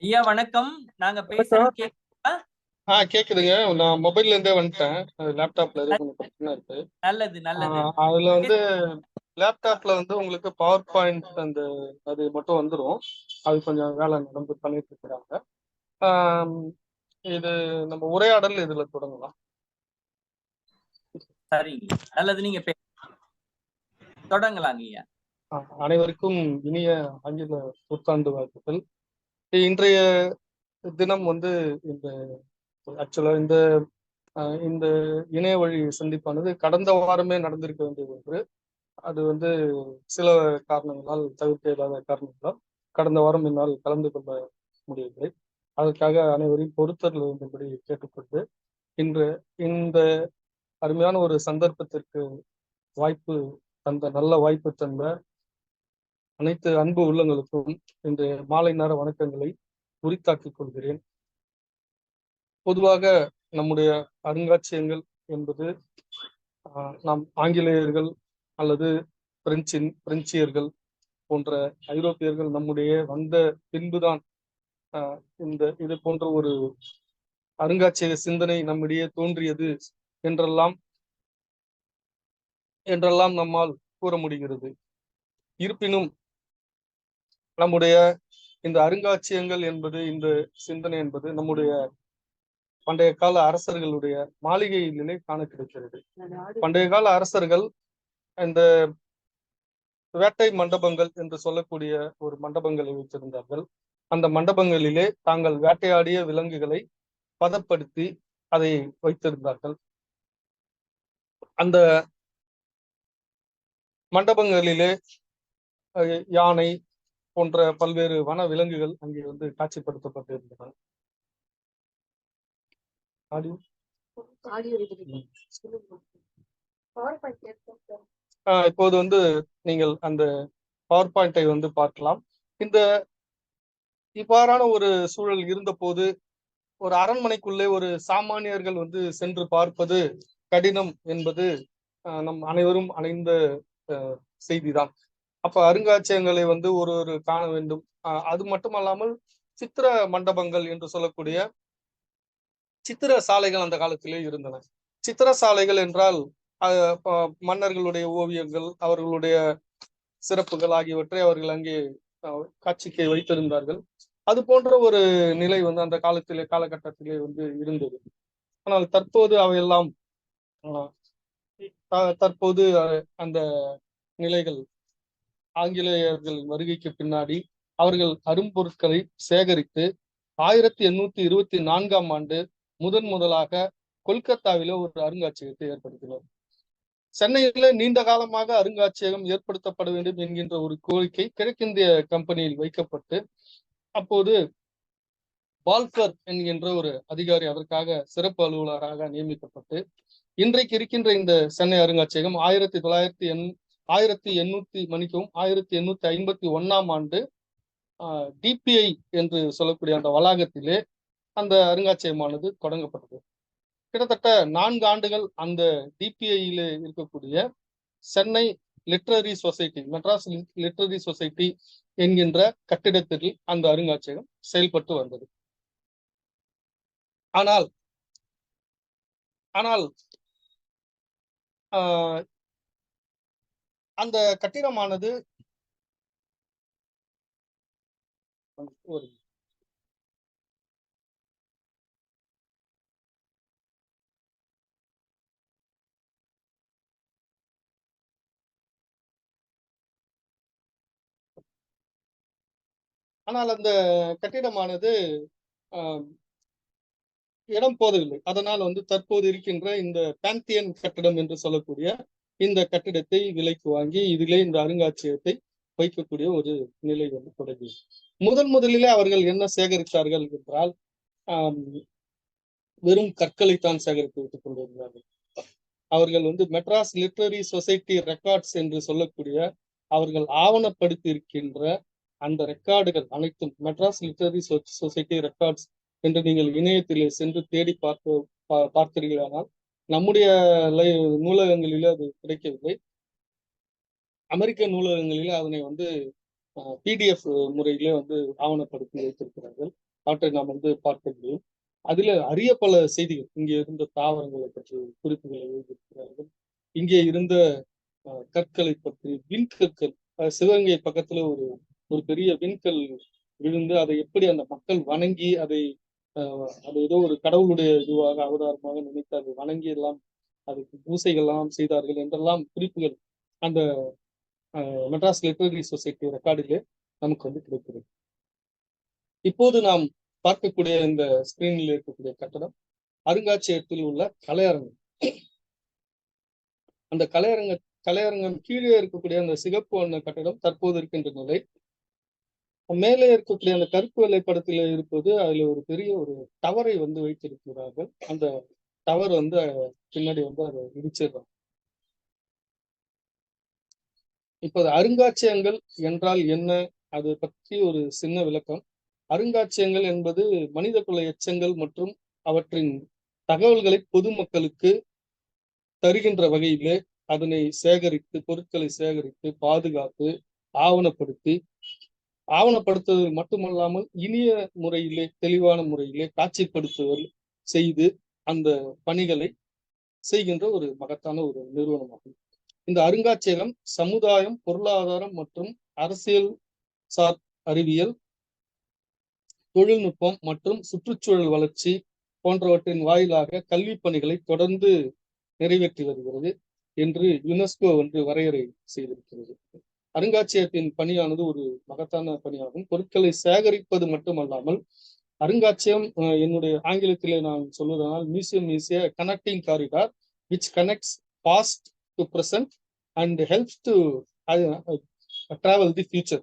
ஐயா வணக்கம். நாங்க வணக்கம். பேசுறது கேக்குதா? கேக்குதுங்க. நான் மொபைல்ல இருந்தே வந்துட்டேன். லேப்டாப்ல ஏதோ கொஞ்சம் பிரச்சனை இருக்கு. நல்லது, நல்லது. அதுல வந்து லேப்டாப்ல வந்து உங்களுக்கு பவர் பாயிண்ட் அது மட்டும் வந்துரும். அது கொஞ்சம் வேலை நடந்து பண்ணிட்டு இருக்கிறாங்க. ஆம், இது நம்ம உரையாடல் இதுல தொடங்கலாம். சரிங்க. நல்லது. நீங்க தொடங்கலாங்க ஐயா. அனைவருக்கும் இனிய ஆங்கில புத்தாண்டு வாழ்த்துக்கள். இன்றைய தினம் வந்து இந்த ஆக்சுவலா இந்த இணைய வழி சந்திப்பானது கடந்த வாரமே நடந்திருக்க வேண்டிய ஒன்று. அது வந்து சில காரணங்களால், தவிர்க்க இயலாத காரணங்களால் கடந்த வாரம் என்னால் கலந்து கொள்ள முடியவில்லை. அதற்காக அனைவரையும் பொறுத்தல் வேண்டும்படி கேட்டுக்கொண்டு, இன்று இந்த அருமையான ஒரு சந்தர்ப்பத்திற்கு வாய்ப்பு நல்ல வாய்ப்பு தந்த அனைத்து அன்பு உள்ளங்களுக்கும் இன்றைய மாலை நேர வணக்கங்களை உரித்தாக்கிக் கொள்கிறேன். பொதுவாக நம்முடைய அருங்காட்சியகங்கள் என்பது நாம் ஆங்கிலேயர்கள் அல்லது பிரெஞ்சியர்கள் போன்ற ஐரோப்பியர்கள் நம்முடைய வந்த பின்புதான் இது போன்ற ஒரு அருங்காட்சியக சிந்தனை நம்மிடையே தோன்றியது என்றெல்லாம் என்றெல்லாம் நம்மால் கூற முடிகிறது. இருப்பினும் நம்முடைய இந்த அருங்காட்சியகங்கள் என்பது, இந்த சிந்தனை என்பது நம்முடைய பண்டைய கால அரசர்களுடைய மாளிகையிலே காண கிடைக்கிறது. பண்டைய கால அரசர்கள் இந்த வேட்டை மண்டபங்கள் என்று சொல்லக்கூடிய ஒரு மண்டபங்களை வைத்திருந்தார்கள். அந்த மண்டபங்களிலே தாங்கள் வேட்டையாடிய விலங்குகளை பதப்படுத்தி அதை வைத்திருந்தார்கள். அந்த மண்டபங்களிலே யானை போன்ற பல்வேறு வன விலங்குகள் அங்கே வந்து காட்சிப்படுத்தப்பட்டிருந்தன. இப்போது வந்து நீங்கள் அந்த பவர் பாயிண்டை வந்து பார்க்கலாம். இந்த இவ்வாறான ஒரு சூழல் இருந்த போது ஒரு அரண்மனைக்குள்ளே ஒரு சாமானியர்கள் வந்து சென்று பார்ப்பது கடினம் என்பது நம் அனைவரும் அடைந்த செய்திதான். அப்ப அருங்காட்சியகங்களை வந்து ஒரு காண வேண்டும். அது மட்டுமல்லாமல் சித்திர மண்டபங்கள் என்று சொல்லக்கூடிய சித்திர சாலைகள் அந்த காலத்திலே இருந்தன. சித்திர சாலைகள் என்றால் மன்னர்களுடைய ஓவியங்கள், அவர்களுடைய சிறப்புகள் ஆகியவற்றை அவர்கள் அங்கே காட்சிக்கு வைத்திருந்தார்கள். அது போன்ற ஒரு நிலை வந்து அந்த காலகட்டத்திலே வந்து இருந்தது. ஆனால் தற்போது அவையெல்லாம் தற்போது அந்த நிலைகள் ஆங்கிலேயர்கள் வருகைக்கு பின்னாடி அவர்கள் அரும்பொருட்களை சேகரித்து 1824ஆம் ஆண்டு முதலாக கொல்கத்தாவில ஒரு அருங்காட்சியகத்தை ஏற்படுத்தினர். சென்னையில நீண்ட காலமாக அருங்காட்சியகம் ஏற்படுத்தப்பட வேண்டும் என்கின்ற ஒரு கோரிக்கை கிழக்கிந்திய கம்பெனியில் வைக்கப்பட்டு, அப்போது பால்கர் என்கின்ற ஒரு அதிகாரி அதற்காக சிறப்பு அலுவலராக நியமிக்கப்பட்டு, இன்றைக்கு இருக்கின்ற இந்த சென்னை அருங்காட்சியகம் 1851ஆம் ஆண்டு டிபிஐ என்று சொல்லக்கூடிய அந்த வளாகத்திலே அந்த அருங்காட்சியகமானது தொடங்கப்பட்டது. கிட்டத்தட்ட 4 ஆண்டுகள் அந்த டிபிஐயிலே இருக்கக்கூடிய Chennai literary society, Madras literary society என்கின்ற கட்டிடத்தில் அந்த அருங்காட்சியகம் செயல்பட்டு வந்தது. ஆனால் அந்த கட்டிடமானது இடம் போதவில்லை. அதனால் வந்து தற்போது இருக்கின்ற இந்த பாந்தியன் கட்டிடம் என்று சொல்லக்கூடிய இந்த கட்டிடத்தை விலைக்கு வாங்கி இதிலே இந்த அருங்காட்சியகத்தை வைக்கக்கூடிய ஒரு நிலை வந்து தொடங்கியது. முதலிலே அவர்கள் என்ன சேகரித்தார்கள் என்றால் வெறும் கற்களைத்தான் சேகரித்து வைத்துக் கொண்டிருந்தார்கள். அவர்கள் வந்து மெட்ராஸ் லிட்ரரி சொசைட்டி ரெக்கார்ட்ஸ் என்று சொல்லக்கூடிய அவர்கள் ஆவணப்படுத்தி இருக்கின்ற அந்த ரெக்கார்டுகள் அனைத்தும் மெட்ராஸ் லிட்ரரி சொசைட்டி ரெக்கார்ட்ஸ் என்று நீங்கள் இணையத்திலே சென்று தேடி பார்த்தீர்களானால் நம்முடைய நூலகங்களிலே அது கிடைக்கவில்லை. அமெரிக்க நூலகங்களிலே அதனை வந்து பிடிஎஃப் முறையிலே வந்து ஆவணப்படுத்தி வைத்திருக்கிறார்கள். அவற்றை நாம் வந்து பார்க்க முடியும். அதில் அரிய பல செய்திகள், இங்கே இருந்த தாவரங்களை பற்றி குறிப்புகளை எழுதியிருக்கிறார்கள். இங்கே இருந்த கற்களை பற்றி, விண்கற்கள், சிவகங்கை பக்கத்துல ஒரு ஒரு பெரிய விண்கல் விழுந்து அதை எப்படி அந்த மக்கள் வணங்கி அதை அது ஏதோ ஒரு கடவுளுடைய இதுவாக அவதாரமாக நினைத்து அதை வணங்கி எல்லாம் அதுக்கு பூசைகள் எல்லாம் செய்தார்கள் என்றெல்லாம் குறிப்புகள் அந்த மெட்ராஸ் லிட்டரரி சொசைட்டி ரெக்கார்டிலே நமக்கு வந்து கிடைக்கிறது. இப்போது நாம் பார்க்கக்கூடிய இந்த ஸ்கிரீனில் இருக்கக்கூடிய கட்டடம் அருங்காட்சியகத்தில் உள்ள கலையரங்கம். அந்த கலையரங்கம் கீழே இருக்கக்கூடிய அந்த சிகப்பு வண்ண கட்டடம் தற்போது இருக்கின்ற நிலை. மேலே இருக்கக்கூடிய அந்த கருப்பு வெள்ளை படத்தில் இருப்பது அதுல ஒரு பெரிய ஒரு டவரை வந்து வைத்திருக்கிறார்கள். அந்த டவர் வந்து பின்னாடி வந்து அதை இடிச்சிடுறாங்க. இப்ப அருங்காட்சியகங்கள் என்றால் என்ன, அது பற்றி ஒரு சின்ன விளக்கம். அருங்காட்சியகங்கள் என்பது மனித குல எச்சங்கள் மற்றும் அவற்றின் தகவல்களை பொதுமக்களுக்கு தருகின்ற வகையிலே அதனை சேகரித்து, பொருட்களை சேகரித்து பாதுகாத்து ஆவணப்படுத்துவது மட்டுமல்லாமல் இனிய முறையிலே, தெளிவான முறையிலே காட்சிப்படுத்துதல் செய்து அந்த பணிகளை செய்கின்ற ஒரு மகத்தான ஒரு நிறுவனமாகும். இந்த அருங்காட்சியகம் சமுதாயம், பொருளாதாரம் மற்றும் அரசியல் சார் அறிவியல், தொழில்நுட்பம் மற்றும் சுற்றுச்சூழல் வளர்ச்சி போன்றவற்றின் வாயிலாக கல்வி பணிகளை தொடர்ந்து நிறைவேற்றி வருகிறது என்று யுனெஸ்கோ வந்து வரையறை செய்திருக்கிறது. அருங்காட்சியகத்தின் பணியானது ஒரு மகத்தான பணியாகும். பொருட்களை சேகரிப்பது மட்டுமல்லாமல் அருங்காட்சியகம், என்னுடைய ஆங்கிலத்திலே நான் சொல்வதனால், museum is a connecting corridor which connects past to present and helps to travel the future.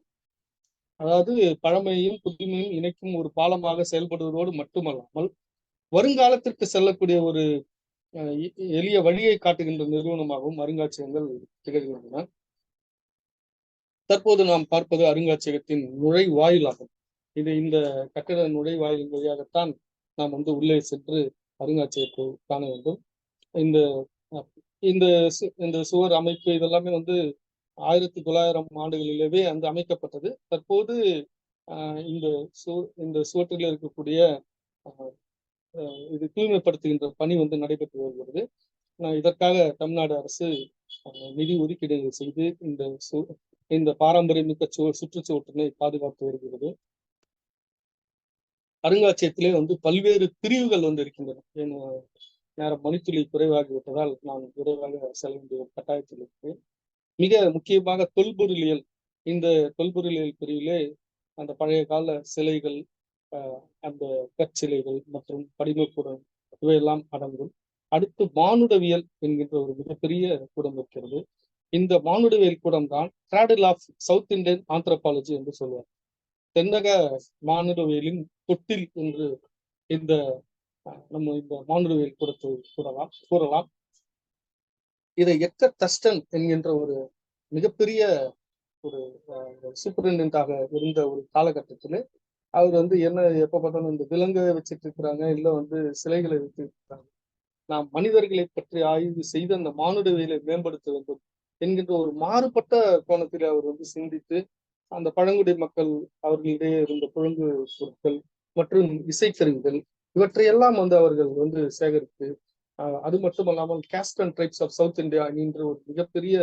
அதாவது பழமையும் புதுமையும் இணைக்கும் ஒரு பாலமாக செயல்படுவதோடு மட்டுமல்லாமல் வருங்காலத்திற்கு செல்லக்கூடிய ஒரு எளிய வழியை காட்டுகின்ற நிறுவனமாகவும் அருங்காட்சியகங்கள் திகழ்கின்றன. தற்போது நாம் பார்ப்பது அருங்காட்சியகத்தின் நுழைவாயிலாகும். இது இந்த கட்டட நுழைவாயில் வழியாகத்தான் நாம் வந்து உள்ளே சென்று அருங்காட்சியகத்தை காண வேண்டும். இந்த இந்த இந்த சுவர் அமைப்பு இதெல்லாமே வந்து 1900 ஆண்டுகளிலேயே அந்த அமைக்கப்பட்டது. தற்போது இந்த சுவற்றில் இருக்கக்கூடிய இது தூய்மைப்படுத்துகின்ற பணி வந்து நடைபெற்று வருகிறது. இதற்காக தமிழ்நாடு அரசு நிதி ஒதுக்கீடு செய்து இந்த பாரம்பரியமிக்க சுற்றுச்சுவற்றினை பாதுகாத்து வருகிறது. அருங்காட்சியகத்திலே வந்து பல்வேறு பிரிவுகள் வந்து இருக்கின்றன. நேரம் மணித்துளி குறைவாகிவிட்டதால் நான் விரைவாக செல்ல வேண்டிய கட்டாயத்தில் இருக்கிறேன். மிக முக்கியமாக தொல்பொருளியல், இந்த தொல்பொருளியல் பிரிவிலே அந்த பழைய கால சிலைகள், அந்த கற்சிலைகள் மற்றும் படிமக்கூடம் இவையெல்லாம் அடங்கும். அடுத்து மானுடவியல் என்கின்ற ஒரு மிகப்பெரிய கூடம் இருக்கிறது. இந்த மானுடவியல் கூடம் தான் cradle of South Indian anthropology என்று சொல்வார். தென்னக மானுடவியலின் தொட்டில் என்று இந்த மானுடவியல் கூடத்தை கூறலாம். இதை தஸ்டன் என்கின்ற ஒரு மிகப்பெரிய ஒரு சூப்பரிண்டென்டாக இருந்த ஒரு காலகட்டத்தில் அவர் வந்து என்ன எப்ப பார்த்தாலும் இந்த விலங்கை வச்சுட்டு இருக்கிறாங்க, இல்லை வந்து சிலைகளை வச்சு இருக்கிறாங்க, நாம் மனிதர்களை பற்றி ஆய்வு செய்து அந்த மானுடவியலை மேம்படுத்த வேண்டும் என்கின்ற ஒரு மாறுபட்ட கோணத்தில் அவர் வந்து சிந்தித்து அந்த பழங்குடி மக்கள் அவர்களிடையே இருந்த புழங்கு பொருட்கள் மற்றும் இசைக்கருவிகள் இவற்றையெல்லாம் வந்து அவர்கள் வந்து சேகரித்து, அது மட்டுமல்லாமல் caste and tribes of South India என்கின்ற ஒரு மிகப்பெரிய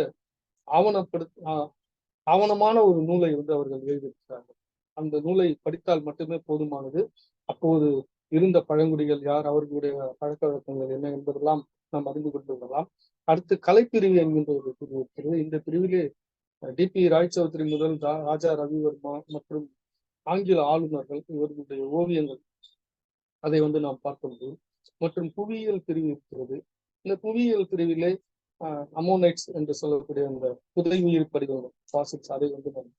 ஆவணமான ஒரு நூலை வந்து அவர்கள் எழுதியிருக்கிறார்கள். அந்த நூலை படித்தால் மட்டுமே போதுமானது. அப்போது இருந்த பழங்குடிகள் யார், அவர்களுடைய பழக்க வழக்கங்கள் என்ன என்பதெல்லாம் நாம் அறிந்து கொண்டு விடலாம். அடுத்து கலைப்பிரிவு என்கின்ற ஒரு பிரிவு இருக்கிறது. இந்த பிரிவிலே டிபி ராய் சௌத்ரி முதல் ராஜா ரவிவர்மா மற்றும் ஆங்கில ஆளுநர்கள் இவர்களுடைய ஓவியங்கள் அதை வந்து நாம் பார்க்க முடியும். மற்றும் புவியியல் பிரிவு இருக்கிறது. இந்த புவியியல் பிரிவிலே அமோனைட்ஸ் என்று சொல்லக்கூடிய அந்த புதை உயிர் படிவங்கள் பாசிட்ஸ் அதை வந்து நாம்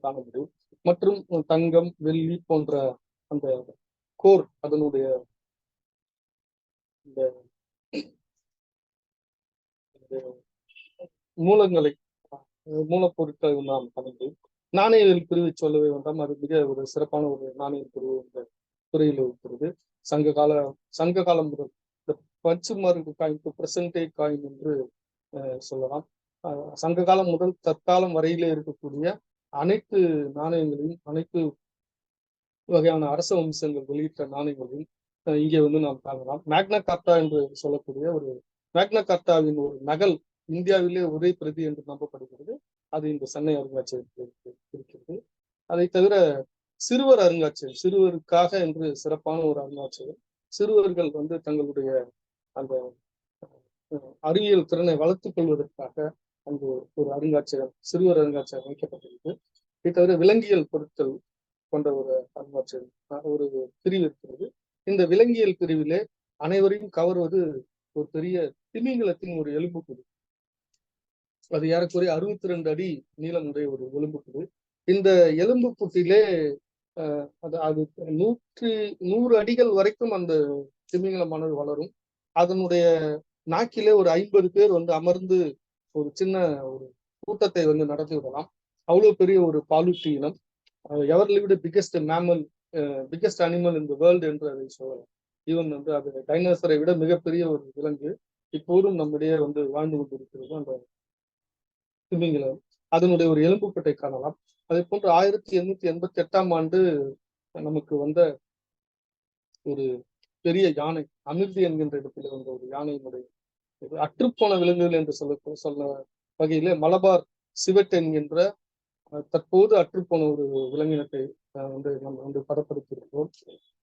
காண முடியும். மற்றும் தங்கம், வெள்ளி போன்ற அந்த கோர் அதனுடைய இந்த மூலப்பொருட்களை நாம் காண முடியும். நாணயவியல் பிரிவை சொல்லவே வேண்டாம், அது மிக ஒரு சிறப்பான ஒரு நாணய பிரிவு இந்த துறையில் இருக்கிறது. சங்க காலம் முதல் இந்த punch mark coin to present day coin என்று சொல்லலாம். சங்க காலம் முதல் தற்காலம் வரையிலே இருக்கக்கூடிய அனைத்து நாணயங்களையும், அனைத்து வகையான அரச வம்சங்கள் வெளியிட்ட நாணயங்களையும் இங்கே வந்து நாம் காணலாம். மேக்னா கார்ட்டா என்று சொல்லக்கூடிய ஒரு மேக்னா கார்ட்டாவின் ஒரு நகல் இந்தியாவிலே ஒரே பிரதி என்று நம்பப்படுகிறது. அது இந்த சென்னை அருங்காட்சியகத்தில் இருக்கிறது. அதை தவிர சிறுவர் அருங்காட்சியகம், சிறுவருக்காக என்று சிறப்பான ஒரு அருங்காட்சியகம். சிறுவர்கள் வந்து தங்களுடைய அந்த அறிவியல் திறனை வளர்த்துக் கொள்வதற்காக அங்கு ஒரு அருங்காட்சியகம், சிறுவர் அருங்காட்சியகம் அமைக்கப்பட்டிருக்கு. இதை தவிர விலங்கியல் பொருட்கள் கொண்ட ஒரு அருங்காட்சியகம் ஒரு பிரிவு இருக்கிறது. இந்த விலங்கியல் பிரிவிலே அனைவரையும் கவர்வது ஒரு பெரிய திமிங்கலத்தின் ஒரு எலும்புக்கூடு. அது ஏறக்குறைய 62 அடி நீளமுடைய ஒரு எலும்புக்கூடு. இந்த எலும்புக்கூட்டிலே அது 100 அடிகள் வரைக்கும் அந்த திமிங்கலமானது வளரும். அதனுடைய நாக்கிலே ஒரு 50 பேர் வந்து அமர்ந்து ஒரு சின்ன ஒரு கூட்டத்தை வந்து நடத்தி விடலாம். அவ்வளவு பெரிய ஒரு பாலூட்டி இனம். Ever lived biggest mammal, biggest animal in the world என்று அதை சொல்லலாம். ஈவன் வந்து அது டைனோசரை விட மிகப்பெரிய ஒரு விலங்கு இப்போதும் நம்மிடையே வந்து வாழ்ந்து கொண்டிருக்கிறது அந்த திமிங்கலம். அதனுடைய ஒரு எலும்புப்பட்டை காணலாம். அதே போன்று 1888ஆம் ஆண்டு நமக்கு வந்த ஒரு பெரிய யானை, அமிர்தி என்கின்ற இடத்துல வந்த ஒரு யானையினுடைய அற்றுப்போன விலங்குகள் என்று சொல்ல வகையிலே மலபார் சிவெட் என்கின்ற தற்போது அற்றுப்போன ஒரு விலங்கினத்தை வந்து நம்ம வந்து படப்படுத்தியிருக்கிறோம்.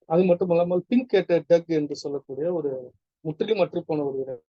அது மட்டுமல்லாமல் பிங்க் கேட்டட் டக் என்று சொல்லக்கூடிய ஒரு முற்றிலும் அற்றுப்போன ஒரு இனம்.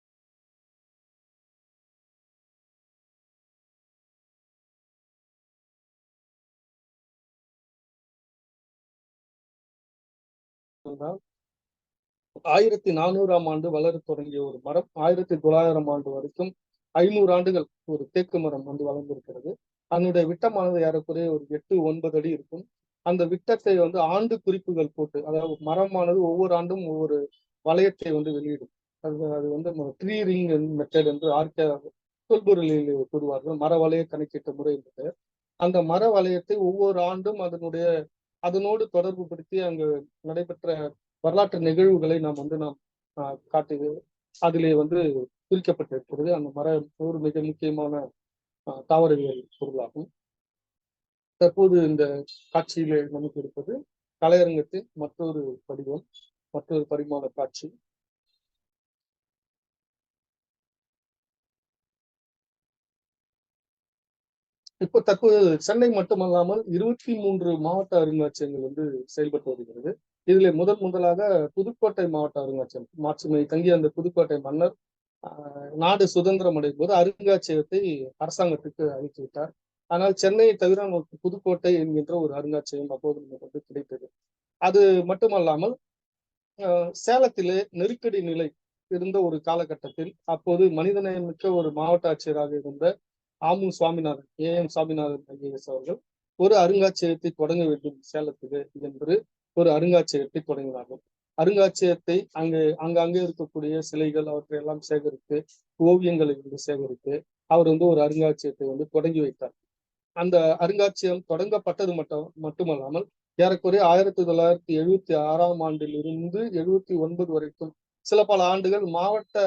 1400ஆம் ஆண்டு வளர தொடங்கிய ஒரு மரம் 1900ஆம் ஆண்டு வரைக்கும் 500 ஆண்டுகள் ஒரு தேக்கு மரம் வந்து வளர்ந்திருக்கிறது. அதனுடைய விட்டமானது ஏறக்குறைய ஒரு 8-9 அடி இருக்கும். அந்த விட்டத்தை வந்து ஆண்டு குறிப்புகள் போட்டு, அதாவது மரமானது ஒவ்வொரு ஆண்டும் ஒவ்வொரு வளையத்தை வந்து வெளியிடும். அது வந்து ட்ரீ ரிங் மெத்தட் என்று தொல்பொருளில் கூறுவார்கள். மர வளைய கணக்கீட்டு முறை என்பது. அந்த மர வளையத்தை ஒவ்வொரு ஆண்டும் அதனோடு தொடர்பு படுத்தி அங்கு நடைபெற்ற வரலாற்று நிகழ்வுகளை நாம் காட்டு அதிலே வந்து குறிக்கப்பட்டிருக்கிறது. அந்த மரம் ஒரு மிக முக்கியமான தாவரவியல் பொருளாகும். தற்போது இந்த காட்சியிலே நமக்கு இருப்பது கலையரங்கத்தின் மற்றொரு படிவம், மற்றொரு பரிமாண காட்சி. இப்போ தற்போது சென்னை மட்டுமல்லாமல் 23 மாவட்ட அருங்காட்சியகங்கள் வந்து செயல்பட்டு வருகிறது. இதில் முதலாக புதுக்கோட்டை மாவட்ட அருங்காட்சியகம், மாட்சிமை தங்கிய அந்த புதுக்கோட்டை மன்னர் நாடு சுதந்திரம் அடையும் போது அருங்காட்சியகத்தை அரசாங்கத்துக்கு அளித்து விட்டார். ஆனால் சென்னையை தவிர நமக்கு புதுக்கோட்டை என்கின்ற ஒரு அருங்காட்சியகம் அப்போது நமக்கு வந்து கிடைத்தது. அது மட்டுமல்லாமல் சேலத்திலே நெருக்கடி நிலை இருந்த ஒரு காலகட்டத்தில் அப்போது மனிதநேயமிக்க ஒரு மாவட்ட ஆட்சியராக இருந்த ஆமு சுவாமிநாதன், AM சுவாமிநாதன் ஐஏஎஸ் அவர்கள் ஒரு அருங்காட்சியகத்தை தொடங்க வேண்டும் சேலத்திலே என்று ஒரு அருங்காட்சியகத்தை தொடங்கினார்கள். அருங்காட்சியகத்தை அங்கங்கே இருக்கக்கூடிய சிலைகள் அவற்றை எல்லாம் சேகரித்து, ஓவியங்களை வந்து சேகரித்து அவர் வந்து ஒரு அருங்காட்சியகத்தை வந்து தொடங்கி வைத்தார். அந்த அருங்காட்சியகம் தொடங்கப்பட்டது மட்டுமல்லாமல் ஏறக்குறைய 1976ஆம் ஆண்டிலிருந்து 79 வரைக்கும் சில பல ஆண்டுகள் மாவட்ட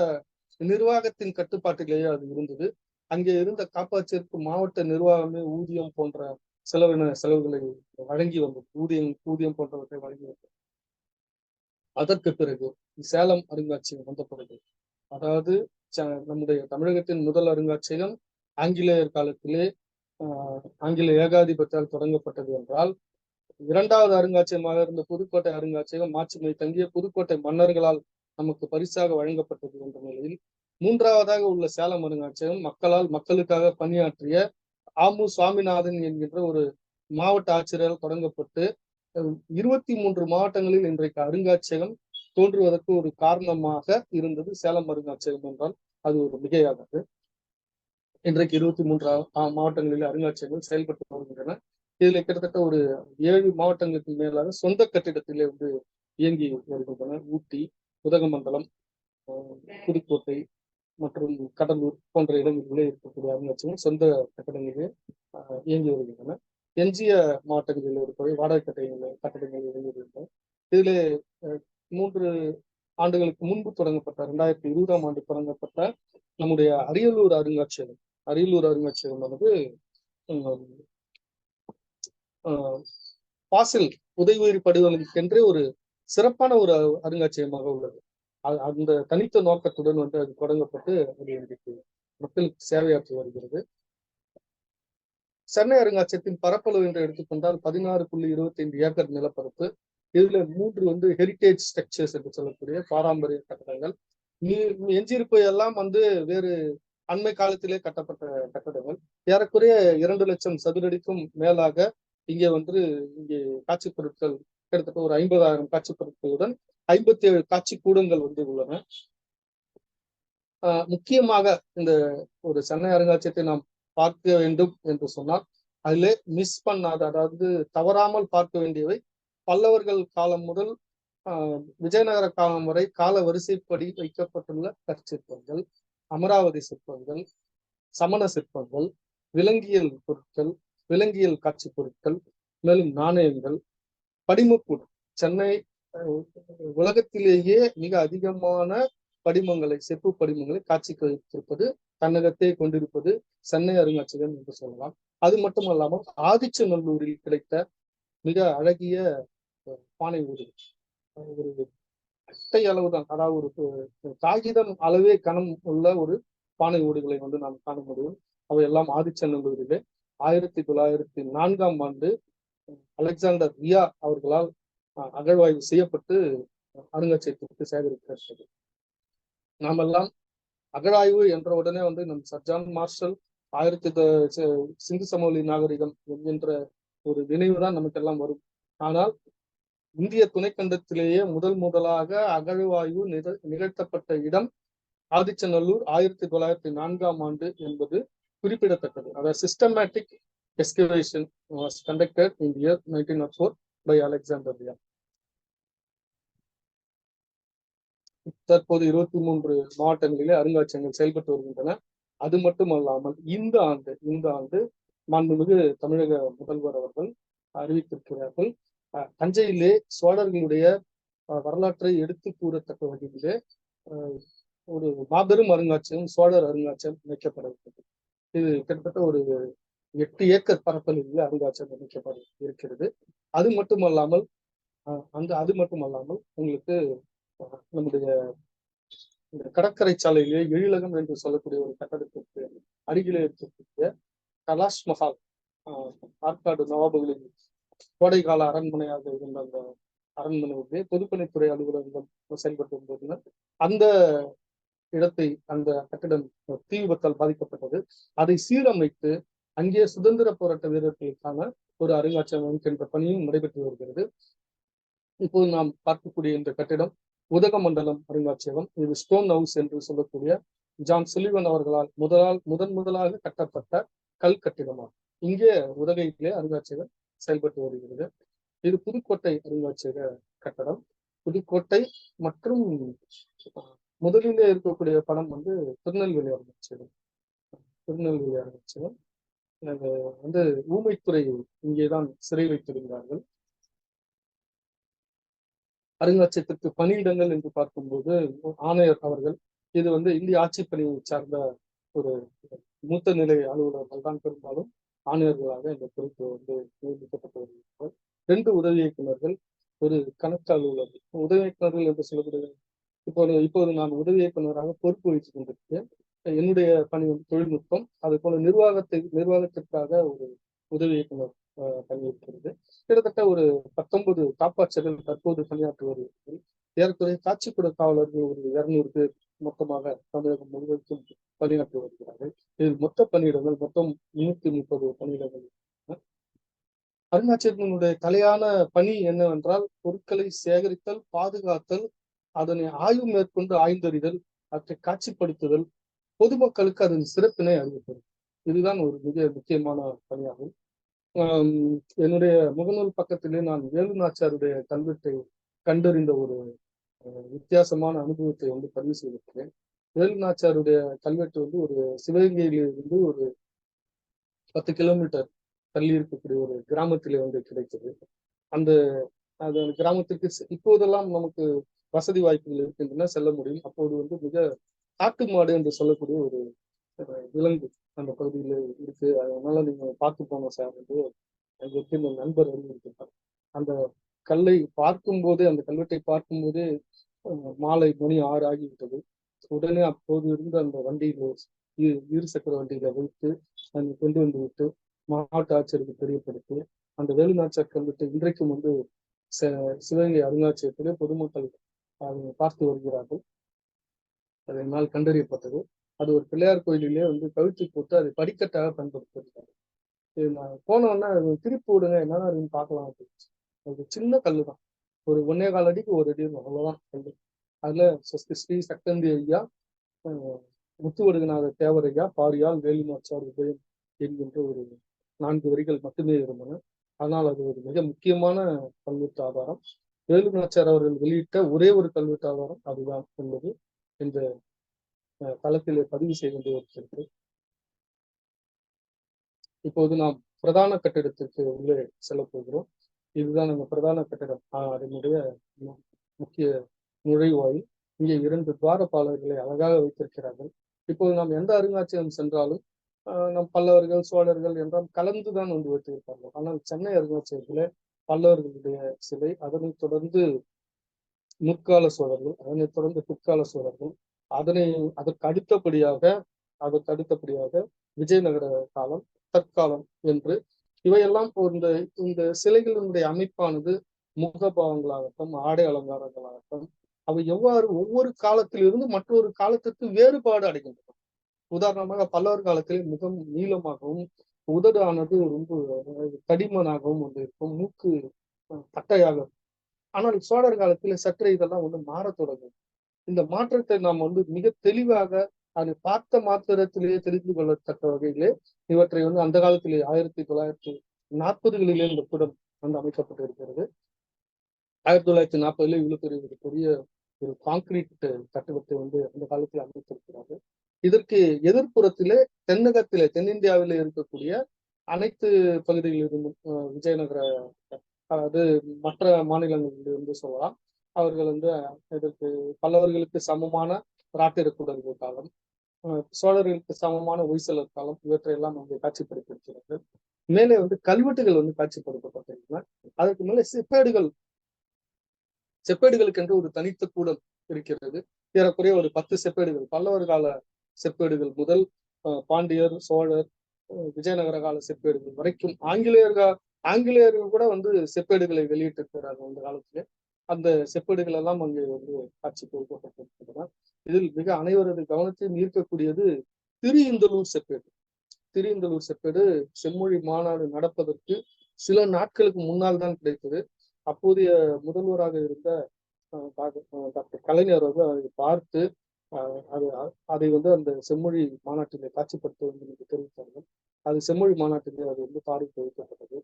நிர்வாகத்தின் கட்டுப்பாட்டிலேயே அது இருந்தது. அங்கே இருந்த காப்பாட்சியருக்கு மாவட்ட நிர்வாகமே ஊதியம் போன்ற செலவுகளை வழங்கி வந்தது. ஊதியம் போன்றவற்றை வழங்கி வந்தது. அதற்கு பிறகு சேலம் அருங்காட்சியகம் வந்த பிறகு, அதாவது நம்முடைய தமிழகத்தின் முதல் அருங்காட்சியகம் ஆங்கிலேயர் காலத்திலே ஆங்கில ஏகாதிபத்தியால் தொடங்கப்பட்டது என்றால், இரண்டாவது அருங்காட்சியகமாக இருந்த புதுக்கோட்டை அருங்காட்சியகம் மாட்சிமை தங்கிய புதுக்கோட்டை மன்னர்களால் நமக்கு பரிசாக வழங்கப்பட்டது என்ற நிலையில், மூன்றாவதாக உள்ள சேலம் அருங்காட்சியகம் மக்களுக்காக பணியாற்றிய ஆமு சுவாமிநாதன் என்கின்ற ஒரு மாவட்ட ஆட்சியரால் தொடங்கப்பட்டு 23 மாவட்டங்களில் இன்றைக்கு அருங்காட்சியகம் தோன்றுவதற்கு ஒரு காரணமாக இருந்தது சேலம் அருங்காட்சியகம் என்றால் அது ஒரு மிகையாகாது. இன்றைக்கு 23 மாவட்டங்களில் அருங்காட்சியகங்கள் செயல்பட்டு வருகின்றன. இதுல கிட்டத்தட்ட ஒரு 7 மாவட்டங்களுக்கு மேலாக சொந்த கட்டிடத்திலே வந்து இயங்கி வருகின்றன. ஊட்டி, உதகமண்டலம், புதுக்கோட்டை மற்றும் கடலூர் போன்ற இடங்களிலே இருக்கக்கூடிய அருங்காட்சியகம் சொந்த கட்டடங்களிலே இயங்கி வருகின்றன. எஞ்சிய மாவட்டங்களில் இருப்பவை வாடகை கட்டடங்கள் இயங்கி வருகின்றன. இதிலே 3 ஆண்டுகளுக்கு முன்பு தொடங்கப்பட்ட 2020ஆம் ஆண்டு தொடங்கப்பட்ட நம்முடைய அரியலூர் அருங்காட்சியகமானது பாசில் புதையுயிரி படிவங்களுக்கென்றே ஒரு சிறப்பான ஒரு அருங்காட்சியகமாக உள்ளது. அந்த தனித்த நோக்கத்துடன் வந்து அது தொடங்கப்பட்டு அது இன்றைக்கு மக்களுக்கு சேவையாற்றி வருகிறது. சென்னை அருங்காட்சியகத்தின் பரப்பளவு என்று எடுத்துக்கொண்டால் 16.25 ஏக்கர் நிலப்பரப்பு. இதுல 3 வந்து ஹெரிட்டேஜ் ஸ்ட்ரக்சர்ஸ் என்று சொல்லக்கூடிய பாரம்பரிய கட்டடங்கள். எஞ்சியிருப்பு எல்லாம் வந்து வேறு அண்மை காலத்திலே கட்டப்பட்ட கட்டடங்கள். ஏறக்குறைய 2 லட்சம் சதுரடிக்கும் மேலாக இங்கே வந்து இங்கே காட்சி பொருட்கள் கிட்டத்தட்ட ஒரு 50,000 காட்சி பொருட்களுடன் 57 காட்சி கூடங்கள் வந்து உள்ளன. முக்கியமாக இந்த ஒரு சென்னை அருங்காட்சியகத்தை நாம் பார்க்க வேண்டும் என்று சொன்னால் அதிலே மிஸ் பண்ணாத, அதாவது தவறாமல் பார்க்க வேண்டியவை பல்லவர்கள் காலம் முதல் விஜயநகர காலம் வரை கால வரிசைப்படி வைக்கப்பட்டுள்ள கற்சிற்பங்கள், அமராவதி சிற்பங்கள், சமண சிற்பங்கள், விலங்கியல் பொருட்கள், விலங்கியல் காட்சி பொருட்கள், மேலும் நாணயங்கள், படிமக்கூடு. சென்னை உலகத்திலேயே மிக அதிகமான படிமங்களை, செப்பு படிமங்களை காட்சிக்கு வைத்திருப்பது, தன்னகத்தை கொண்டிருப்பது சென்னை அருங்காட்சியகம் என்று சொல்லலாம். அது மட்டுமல்லாமல் ஆதிச்சநல்லூரில் கிடைத்த மிக அழகிய பானை ஓடு, ஒரு அட்டை அளவுதான், அதாவது ஒரு காகிதம் அளவே கனம் உள்ள ஒரு பானை ஓடுகளை வந்து நாம் காண முடியும். அவையெல்லாம் ஆதிச்சநல்லூரிலே 1904ஆம் ஆண்டு அலெக்சாண்டர் ரியா அவர்களால் அகழ்வாய்வு செய்யப்பட்டு அருங்காட்சியகத்திற்கு சேகரிக்கப்பட்டது. நாமெல்லாம் அகழாய்வு என்ற உடனே வந்து நம் சர் ஜான் மார்ஷல் சிந்து சமவெளி நாகரிகம் என்கின்ற ஒரு நினைவு தான் நமக்கு எல்லாம் வரும். ஆனால் இந்திய துணைக்கண்டத்திலேயே முதலாக அகழ்வாய்வு நிகழ்த்தப்பட்ட இடம் ஆதிச்சநல்லூர் 1904ஆம் ஆண்டு என்பது குறிப்பிடத்தக்கது. அதாவது systematic excavation was conducted in year 1904 by Alexander Rea. தற்போது 23 மாவட்டங்களிலே அருங்காட்சியகங்கள் செயல்பட்டு வருகின்றன. அது மட்டுமல்லாமல் இந்த ஆண்டு மாண்புமிகு தமிழக முதல்வர் அவர்கள் அறிவித்திருக்கிறார்கள், தஞ்சையிலே சோழர்களுடைய வரலாற்றை எடுத்து கூறத்தக்க வகையிலே ஒரு மாபெரும் அருங்காட்சியகம், சோழர் அருங்காட்சியகம் அமைக்கப்பட இருக்கிறது. இது கிட்டத்தட்ட ஒரு 8 ஏக்கர் பரப்பளவில் அருங்காட்சியகம் அமைக்கப்பட இருக்கிறது. அது மட்டுமல்லாமல் உங்களுக்கு நம்முடைய இந்த கடற்கரை சாலையிலே எழிலகம் என்று சொல்லக்கூடிய ஒரு கட்டடத்திற்கு அருகிலே இருக்கக்கூடிய கலாஷ் மஹால், ஆற்காடு நவாபுகளின் கோடைகால அரண்மனையாக இருந்த அந்த அரண்மனையிலே பொதுப்பணித்துறை அலுவலகம் செயல்பட்டு இருந்ததுன்னா அந்த இடத்தை, அந்த கட்டிடம் தீ விபத்தால் பாதிக்கப்பட்டது. அதை சீரமைத்து அங்கே சுதந்திர போராட்ட வீரர்களுக்கான ஒரு அருங்காட்சியகம் என்ற பணியும் நடைபெற்று வருகிறது. இப்போது நாம் பார்க்கக்கூடிய இந்த கட்டிடம் உதகமண்டலம் அருங்காட்சியகம். இது ஸ்டோன் ஹவுஸ் என்று சொல்லக்கூடிய ஜான் சுலிவன் அவர்களால் முதலாக கட்டப்பட்ட கல் கட்டிடமாகும். இங்கே உதகையிலே அருங்காட்சியகம் செயல்பட்டு வருகிறது. இது புதுக்கோட்டை அருங்காட்சியக கட்டடம். புதுக்கோட்டை மற்றும் முதலிலே இருக்கக்கூடிய படம் வந்து திருநெல்வேலி அருங்காட்சியகம். வந்து ஊமைத்துறை இங்கேதான் சிறை வைத்திருந்தார்கள். அருங்காட்சியகத்திற்கு பணியிடங்கள் என்று பார்க்கும்போது ஆணையர் அவர்கள், இது வந்து இந்திய ஆட்சி பணியை சார்ந்த ஒரு மூத்த நிலை அலுவலர்கள் தான் பெரும்பாலும் ஆணையர்களாக இந்த பொறுப்பு வந்து நியமிக்கப்பட்டு வருகிறார்கள். 2 உதவி இயக்குநர்கள், ஒரு கணக்கு அலுவலர். உதவி இயக்குநர்கள் என்று சொல்லக்கூடிய இப்போது நான் உதவி இயக்குநராக பொறுப்பு வைத்துக் கொண்டிருக்கிறேன். என்னுடைய பணி வந்து தொழில்நுட்பம், அது போல நிர்வாகத்திற்காக ஒரு உதவி இயக்குனர் பணி இருக்கிறது. கிட்டத்தட்ட ஒரு 19 காப்பாட்சியர்கள் தற்போது பணியாற்றி வருகிறார்கள். ஏறக்குறைய காட்சிக்கூட காவலர்கள் ஒரு 200 பேர் மொத்தமாக தமிழகம் முழுவதும் பணியாற்றி வருகிறார்கள். இதில் மொத்த பணியிடங்கள் மொத்தம் 330 பணியிடங்கள். அருங்காட்சியகத்தினுடைய தலையான பணி என்னவென்றால் பொருட்களை சேகரித்தல், பாதுகாத்தல், அதனை ஆய்வு மேற்கொண்டு ஆய்ந்தறிதல், அவற்றை காட்சிப்படுத்துதல், பொதுமக்களுக்கு அதன் சிறப்பினை அறிவிப்பது. இதுதான் ஒரு மிக முக்கியமான பணியாகும். என்னுடைய முகநூல் பக்கத்திலே நான் வேலுநாச்சியாருடைய கல்வெட்டை கண்டறிந்த ஒரு வித்தியாசமான அனுபவத்தை வந்து பதிவு செய்திருக்கிறேன். வேலுநாச்சியாருடைய கல்வெட்டு வந்து ஒரு சிவகங்கையிலிருந்து ஒரு 10 கிலோமீட்டர் தள்ளி இருக்கக்கூடிய ஒரு கிராமத்திலே வந்து கிடைத்தது. அந்த கிராமத்திற்கு இப்போதெல்லாம் நமக்கு வசதி வாய்ப்புகள் இருக்கின்றன, செல்ல முடியும். அப்போது வந்து மிக காட்டு மாடு என்று சொல்லக்கூடிய ஒரு விலங்கு அந்த பகுதியில் இருக்கு. அதனால நீங்க பார்த்து போங்க சார் என்று என் நண்பர் அறிவித்திருப்பார். அந்த கல்லை பார்க்கும்போதே, அந்த கல்வெட்டை பார்க்கும்போதே மாலை மணி 6 ஆகிவிட்டது. உடனே அப்போது இருந்த அந்த வண்டியில இரு சக்கர வண்டியில வைத்து கொண்டு வந்து விட்டு மாவட்ட ஆட்சியருக்கு தெரியப்படுத்தி அந்த வேலுநாச்சியார் கல்வெட்டை இன்றைக்கும் வந்து சிவகங்கை அருங்காட்சியகத்திலே பொதுமக்கள் அதை பார்த்து வருகிறார்கள். அது என்னால் கண்டறியப்பட்டது. அது ஒரு பிள்ளையார் கோயிலிலே வந்து கவிழ்த்து போட்டு அதை படிக்கட்டாக பயன்படுத்திருக்காரு. இது நான் போனோன்னா திருப்பி விடுங்க, என்னன்னா இருக்குன்னு பார்க்கலாம் அப்படின்னு. அது சின்ன கல்லு தான். ஒரு 1.25 அடிக்கு 1 அடி இருக்கும், அவ்வளவுதான் கல்லு. அதுல ஸ்ரீ சக்தந்தி ஐயா, முத்துவடுகநாத தேவர் ஐயா, பாரியால் வேலுநாச்சியார் உதயம் என்கின்ற ஒரு 4 வரிகள் மட்டுமே இருந்தன. ஆனால் அது ஒரு மிக முக்கியமான கல்வெட்டு ஆதாரம். வேலுநாச்சியார் அவர்கள் வெளியிட்ட ஒரே ஒரு கல்வெட்டு ஆதாரம் அதுதான் என்பது இந்த தளத்திலே பதிவு செய்து கொண்டு இருக்கிறது. இப்போது நாம் பிரதான கட்டிடத்திற்கு உள்ளே செல்ல போகிறோம். இதுதான் நம்ம பிரதான கட்டிடம், அதனுடைய முக்கிய நுழைவாயில். இங்கே 2 துவாரபாலர்களை அழகாக வைத்திருக்கிறார்கள். இப்போது நாம் எந்த அருங்காட்சியகம் சென்றாலும் நம் பல்லவர்கள், சோழர்கள் என்றால் கலந்துதான் வந்து வைத்திருப்பார்கள். ஆனால் சென்னை அருங்காட்சியகத்திலே பல்லவர்களுடைய சிலை, அதனைத் தொடர்ந்து முற்கால சோழர்கள், அதனைத் தொடர்ந்து பிற்கால சோழர்கள், அதற்கு அடுத்தபடியாக விஜயநகர காலம், தற்காலம் என்று இவையெல்லாம் இந்த சிலைகளினுடைய அமைப்பானது முகபாவங்களாகட்டும், ஆடை அலங்காரங்களாகட்டும், அவை எவ்வாறு ஒவ்வொரு காலத்திலிருந்து மற்றொரு காலத்திற்கு வேறுபாடு அடைகின்றன. உதாரணமாக பல்லவர் காலத்திலே முகம் நீளமாகவும், உதடு ஆனது ரொம்ப தடிமனாகவும் வந்து இருக்கும், மூக்கு தட்டையாக. ஆனால் சோழர் காலத்தில் சற்றே இதெல்லாம் வந்து மாறத் தொடங்கும். இந்த மாற்றத்தை நாம் வந்து மிக தெளிவாக அதை பார்த்த மாத்திரத்திலேயே தெரிந்து கொள்ளத்தக்க வகையிலே இவற்றை வந்து அந்த காலத்திலே 1940களிலே இந்த கூடம் வந்து அமைக்கப்பட்டிருக்கிறது. 1940 இவ்வளவு பெரிய ஒரு கான்கிரீட் கட்டிடத்தை வந்து அந்த காலத்தில் அமைத்திருக்கிறார்கள். இதற்கு எதிர்ப்புறத்திலே தென்னிந்தியாவிலே இருக்கக்கூடிய அனைத்து பகுதிகளிலிருந்தும் விஜயநகர, அதாவது மற்ற மாநிலங்களிலிருந்து சொல்லலாம், அவர்கள் வந்து இதற்கு பல்லவர்களுக்கு சமமான ராட்டிரக்கூடர்கள் காலம், சோழர்களுக்கு சமமான ஒய்சலர் காலம், இவற்றையெல்லாம் அங்கே காட்சிப்படுத்தியிருக்கிறார்கள். மேலே வந்து கல்வெட்டுகள் வந்து காட்சிப்படுத்தப்பட்டிருக்கின்றன. அதற்கு மேலே செப்பேடுகளுக்கு என்று ஒரு தனித்த கூடம் இருக்கிறது. ஏறக்குறைய ஒரு 10 செப்பேடுகள், பல்லவர் கால செப்பேடுகள் முதல் பாண்டியர், சோழர், விஜயநகர கால செப்பேடுகள் வரைக்கும் ஆங்கிலேயர்கள் கூட வந்து செப்பேடுகளை வெளியிட்டிருக்கிறார்கள் அந்த காலத்திலே. அந்த செப்பேடுகள் எல்லாம் அங்கே வந்து காட்சி கொடுக்கப்பட்டிருக்கின்றன. இதில் மிக அனைவரது கவனத்தையும் ஈர்க்கக்கூடியது திரு-இந்தளூர் செப்பேடு. செம்மொழி மாநாடு நடப்பதற்கு சில நாட்களுக்கு முன்னால் தான் கிடைத்தது. அப்போதைய முதல்வராக இருந்த டாக்டர் கலைஞர் அவர்கள் அதை பார்த்து அதை வந்து அந்த செம்மொழி மாநாட்டிலே காட்சிப்படுத்த வேண்டும் என்று தெரிவித்தார்கள். அது செம்மொழி மாநாட்டிலே அது வந்து பாடித்து வைக்கப்பட்டது.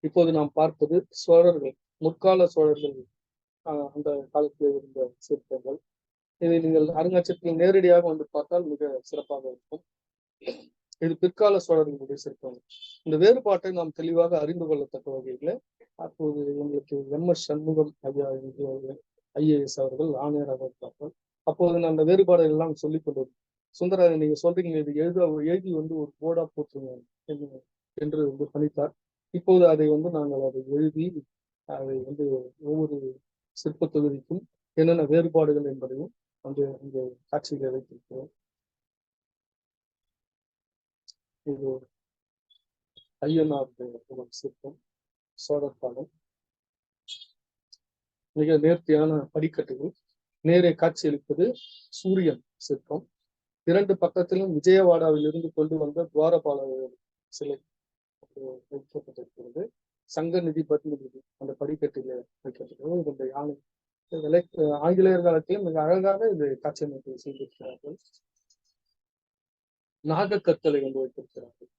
இப்போது நாம் பார்ப்பது சோழர்கள், முற்கால சோழர்கள் அந்த காலத்தில் இருந்த சிற்பங்கள். இதை நீங்கள் அருங்காட்சியகத்தில் நேரடியாக வந்து பார்த்தால் மிக சிறப்பாக இருக்கும். இது பிற்கால சோழர்களுடைய சிற்பங்கள். இந்த வேறுபாட்டை நாம் தெளிவாக அறிந்து கொள்ளத்தக்க வகையில் அப்போது எங்களுக்கு MS சண்முகம் ஐயா IAS அவர்கள் ஆணையராக இருப்பார்கள். அப்போது நான் அந்த வேறுபாடுகள் எல்லாம் சொல்லிக் கொண்டது. சுந்தரராஜன், நீங்க சொல்றீங்க இது எழுதி வந்து ஒரு போர்டா போட்டுருங்க என்று வந்து பணித்தார். இப்போது அதை வந்து நாங்கள் அதை எழுதி அதை வந்து ஒவ்வொரு சிற்ப தொகுதிக்கும் என்னென்ன வேறுபாடுகள் என்பதையும் வந்து இங்கே காட்சிகளை வைத்திருக்கிறோம். இது ஐயனார் சிற்பம், சோழர் காலம். மிக நேர்த்தியான படிக்கட்டுகள். நேரே காட்சியளிப்பது சூரியன் சிற்பம். 2 பக்கத்திலும் விஜயவாடாவில் இருந்து கொண்டு வந்த துவாரபாலர் சிலை வைக்கப்பட்டிருக்கிறது. சங்கநிதி, பத்மநிதி அந்த படிக்கட்டில வைக்கப்பட்டிருக்கிறது. இந்த யானை ஆங்கிலேயர் காலத்திலும் மிக அழகாக இது காட்சி அமைப்பு செய்திருக்கிறார்கள். நாகக்கற்களை வந்து வைத்திருக்கிறார்கள்.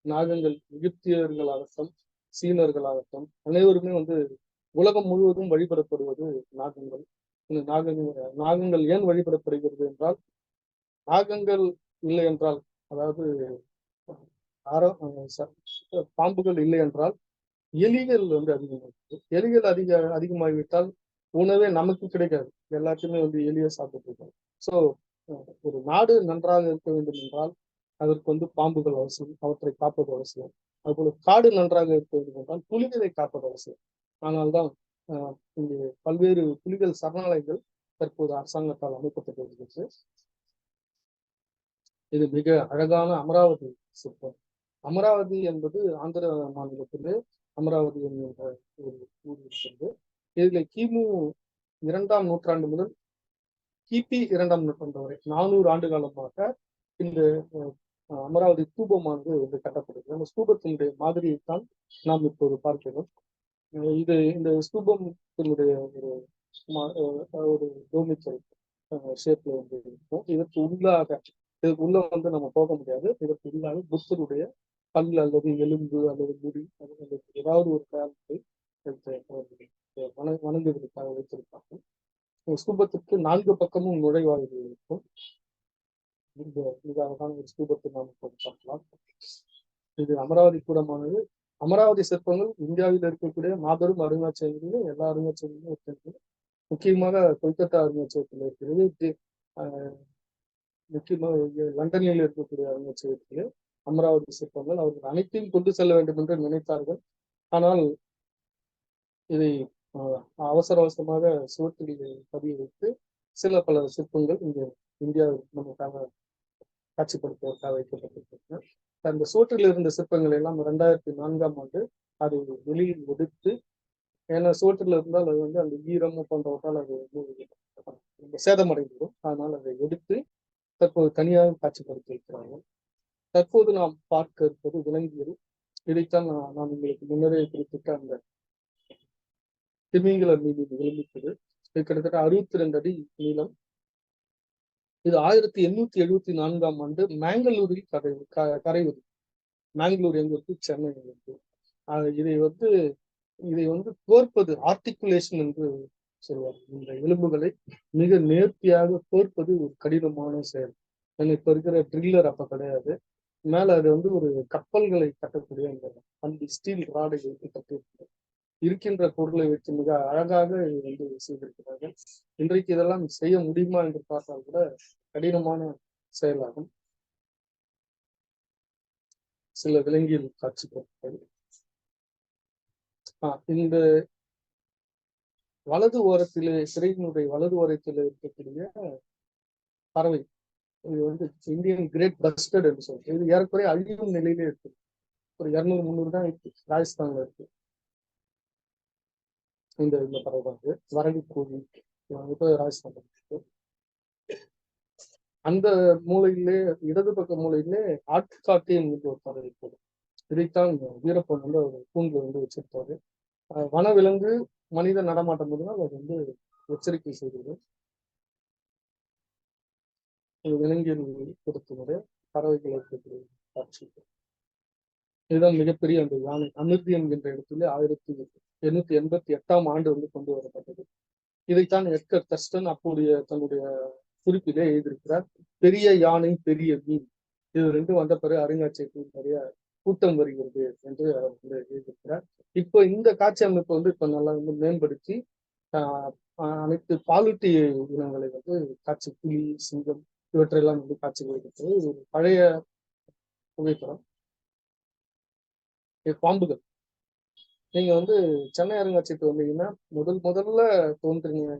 நாகங்கள் எகிப்தியர்களாகட்டும், சீனர்களாகட்டும் அனைவருமே வந்து உலகம் முழுவதும் வழிபடப்படுவது நாகங்கள். இந்த நாகங்கள் ஏன் வழிபடப்படுகிறது என்றால், நாகங்கள் இல்லை என்றால், அதாவது பாம்புகள் இல்லை என்றால் எலிகள் வந்து அதிகமாகிறது. எலிகள் அதிகமாகிவிட்டால் உணவே நமக்கு கிடைக்காது. எல்லாத்தையுமே வந்து எலியை சாப்பிட்டு இருக்கோம். ஸோ ஒரு நாடு நன்றாக இருக்க வேண்டும் என்றால் அதற்கு வந்து பாம்புகள் அவசியம், அவற்றை காப்பது அவசியம். அதுபோல காடு நன்றாக இருக்க வேண்டும் என்றால் புலிகளை காப்பது அவசியம். ஆனால்தான் இங்கே பல்வேறு புலிகள் சரணாலயங்கள் தற்போது அரசாங்கத்தால் அமைக்கப்பட்டு வருகிறது. இது மிக அழகான அமராவதி சிற்பம். அமராவதி என்பது ஆந்திர மாநிலத்திலே அமராவதி என்கின்ற ஒரு ஊர் இருக்கிறது. இதில் கிமு 2ஆம் நூற்றாண்டு முதல் கிபி 2ஆம் நூற்றாண்டு வரை 400 ஆண்டு காலமாக இந்த அமராவதி ஸ்தூபமானது வந்து கட்டப்படுகிறது. அந்த ஸ்தூபத்தினுடைய மாதிரியைத்தான் நாம் இப்போது பார்க்கிறோம். இது இந்த ஸ்தூபத்தினுடைய ஒரு டோமிச்சல் ஷேப்ல வந்து இருக்கும். இதுக்கு உள்ள வந்து நம்ம போக முடியாது. இதற்கு உள்ளாக புத்தருடைய பல் அல்லது எலும்பு அல்லது முடி அல்லது ஏதாவது ஒரு காரணத்தை வணங்குவதற்காக வைத்திருப்பாங்க. ஸ்தூபத்திற்கு 4 பக்கமும் நுழைவாயில்கள் இருக்கும். மிக அழகான ஒரு ஸ்தூபத்தை நாம் பார்க்கலாம். இது அமராவதி கூடமானது. அமராவதி சிற்பங்கள் இந்தியாவில் இருக்கக்கூடிய மாபெரும் அருங்காட்சியகங்களிலும் எல்லா அருங்காட்சியகங்களிலும் இருக்கிறது. முக்கியமாக கொல்கத்தா அருங்காட்சியகத்தில் இருக்கிறது. முக்கியமாக லண்டனில் இருக்கக்கூடிய அருங்காட்சியகத்திலே அமராவதி சிற்பங்கள் அவர்கள் அனைத்தையும் கொண்டு செல்ல வேண்டும் என்று நினைத்தார்கள். ஆனால் இதை அவசர அவசரமாக சுவற்றில் பதிய வைத்து பல சிற்பங்கள் இங்கே இந்தியாவில் நமக்காக காட்சிப்படுத்துவதற்காக வைக்கப்பட்டிருக்கிறது. அந்த சுவற்றில் இருந்த சிற்பங்கள் எல்லாம் 2004ஆம் ஆண்டு அதை வெளியில் எடுத்து, ஏன்னா சுவற்றில் இருந்தால் அது வந்து அந்த ஈரம் போன்றவற்றால் அது சேதமடைந்துவிடும். அதனால் அதை எடுத்து தற்போது தனியாக காட்சிப்படுத்தி இருக்கிறார்கள். தற்போது நாம் பார்க்க இருப்பது விலங்கியல். இதைத்தான் நான் உங்களுக்கு முன்னரே குறிப்பிட்ட அந்த திமிங்கல மீது விளம்பித்தது. இது கிட்டத்தட்ட 62 அடி நீளம். இது 1874ஆம் ஆண்டு மேங்களூரில் கரைவது. மேங்களூர் எங்க இருக்கு? சென்னை இருக்கு. இதை வந்து கோர்ப்பது ஆர்டிகுலேஷன் என்று சொல்வார். இந்த எலும்புகளை மிக நேர்த்தியாக கோர்ப்பது ஒரு கடினமான செயல். இப்ப இருக்கிற ட்ரில்லர் அப்ப கிடையாது. மேல அது வந்து ஒரு கப்பல்களை கட்டக்கூடிய அந்த ஸ்டீல் ராடை வைத்து கட்டியிருக்கிறது. இருக்கின்ற பொருளை வைத்து மிக அழகாக வந்து செய்திருக்கிறார்கள். இன்றைக்கு இதெல்லாம் செய்ய முடியுமா என்று பார்த்தால் கூட கடினமான செயலாகும். சில விலங்கியல் காட்சிகள். இந்த வலது ஓரத்திலே, சிறையினுடைய வலது ஓரத்தில் இருக்கக்கூடிய பறவை, இது வந்து இந்தியன் கிரேட் பஸ்டர்ட் என்று சொல்றது. இது ஏறக்குறைய அழியும் நிலையிலே இருக்கு. ஒரு 200-300 தான் இருக்கு. ராஜஸ்தான்ல இருக்கு இந்த பறவை வந்து வரகு கோழி. ராஜஸ்தான் இருக்கு. அந்த மூலையிலே, இடது பக்க மூலையிலே ஆட்காட்டி என்கிற ஒரு பறவை இருக்குது. இதைத்தான் வீரப்பன் வந்து ஒரு கூண்டுல வந்து வச்சிருப்பாரு. வனவிலங்கு மனித நடமாட்டம் இருந்தால் அது வந்து எச்சரிக்கை செய்கிறது. விலங்கியல் பொறுத்தவரை பறவைகளை இருக்கக்கூடிய காட்சி. இதுதான் மிகப்பெரிய அந்த யானை அமிர்தி என்கின்ற இடத்துல 1888ஆம் ஆண்டு வந்து கொண்டு வரப்பட்டது. இதைத்தான் எட்கர் தர்ஸ்டன் அப்போதைய தன்னுடைய குறிப்பிலே எழுதியிருக்கிறார். பெரிய யானை பெரிய மீன், இது ரெண்டும் வந்த பிறகு அருங்காட்சியகத்தில் நிறைய கூட்டம் வருகிறது என்று அவர் வந்து எழுதியிருக்கிறார். இப்போ இந்த காட்சி அமைப்பு வந்து இப்ப நல்லா வந்து மேம்படுத்தி அனைத்து பாலூட்டி இனங்களை வந்து காட்சி, புலி, சிங்கம் இவற்றையெல்லாம் வந்து காட்சிகள். ஒரு பழைய புகைப்படம். பாம்புகள். நீங்க வந்து சென்னை அருங்காட்சியகத்துக்கு வந்தீங்கன்னா முதல்ல தோன்றின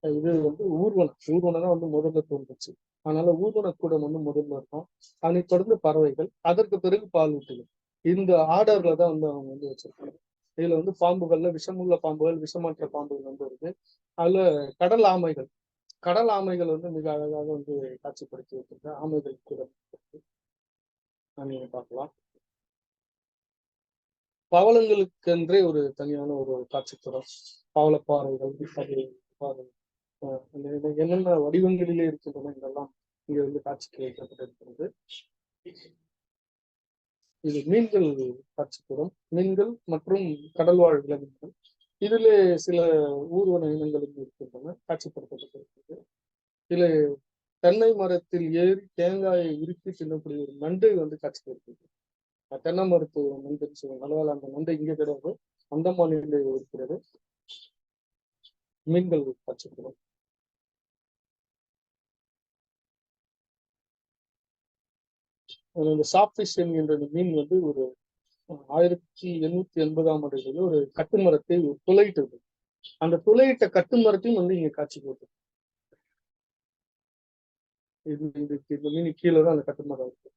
இது வந்து ஊர்வனம் தான் வந்து முதல்ல தோன்றுச்சு. அதனால ஊர்வனக்கூடம் வந்து முதல்ல இருக்கும். அதை தொடர்ந்து பறவைகள், அதற்கு பிறகு பாலூட்டிகள். இந்த ஆர்டர்ல தான் வந்து அவங்க வந்து வச்சிருக்காங்க. இதுல வந்து பாம்புகள்ல விஷமுள்ள பாம்புகள், விஷமற்ற பாம்புகள் வந்து இருக்கு. அதுல கடல் ஆமைகள் வந்து மிக அழகாக வந்து காட்சிப்படுத்தி வச்சிருக்க ஆமைகள் கூட நீங்க பார்க்கலாம். பவளங்களுக்கென்றே ஒரு தனியான ஒரு காட்சித்தரம். பவளப்பாறைகள், என்னென்ன வடிவங்களிலே இருக்கின்றன இதெல்லாம் இங்க வந்து காட்சிக்கு வைக்கப்பட்டிருக்கிறது. இது மீன்கள் காட்சிப்புறம். மீன்கள் மற்றும் கடல்வாழ் விலங்குகள். இதிலே சில ஊர்வன இனங்களும் இருக்கின்றன, காட்சிப்படுத்தப்பட்டிருக்கிறது. இதுல தென்னை மரத்தில் ஏறி தேங்காயை உருக்கி தின்னக்கூடிய ஒரு நண்டை வந்து காட்சிப்படுத்திருக்கு. தென்னை மருத்துவ நண்டுன்னு சொல்லுவாங்க. அதனால அந்த நண்டை இங்கே கிடையாது, அந்தமானிலே இருக்கிறது. மீன்கள் காட்சிப்படும். இந்த ஷார்ப்ஃபிஷ் என்கின்ற இந்த மீன் வந்து ஒரு 1880ஆம் ஆண்டுகளில் ஒரு கட்டுமரத்தை துளையிட்டது. அந்த துளையிட்ட கட்டுமரத்தையும் வந்து இங்க காட்சி போட்டு இந்த மீன் கீழே தான் அந்த கட்டுமரம் இருக்கு.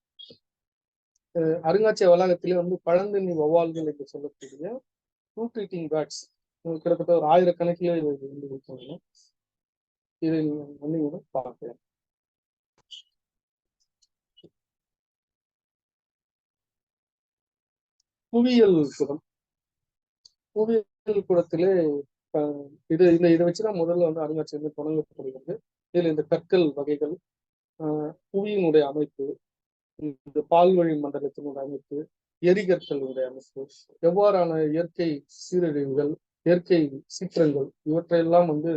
அருங்காட்சியக வளாகத்திலே வந்து பழந்தண்ணி வௌவால்கள் என்று சொல்லக்கூடிய ஃப்ரூட் ஈட்டிங் பேர்ட்ஸ் கிட்டத்தட்ட ஒரு 1000கணக்கிலே இது வந்து இருக்காங்க. இதை நீங்க பார்க்கலாம். புவியியல் குடம். புவியியல் குடத்திலே இதை வச்சுதான் முதல்ல வந்து அருங்காட்சியகம் தொடங்கப்படுகிறது. இதில் இந்த கற்கள் வகைகள், புவியினுடைய அமைப்பு, இந்த பால்வழி மண்டலத்தினுடைய அமைப்பு, எரிகற்களுடைய அமைப்பு, எவ்வாறான இயற்கை சீரழிவுகள், இயற்கை சீற்றங்கள் இவற்றையெல்லாம் வந்து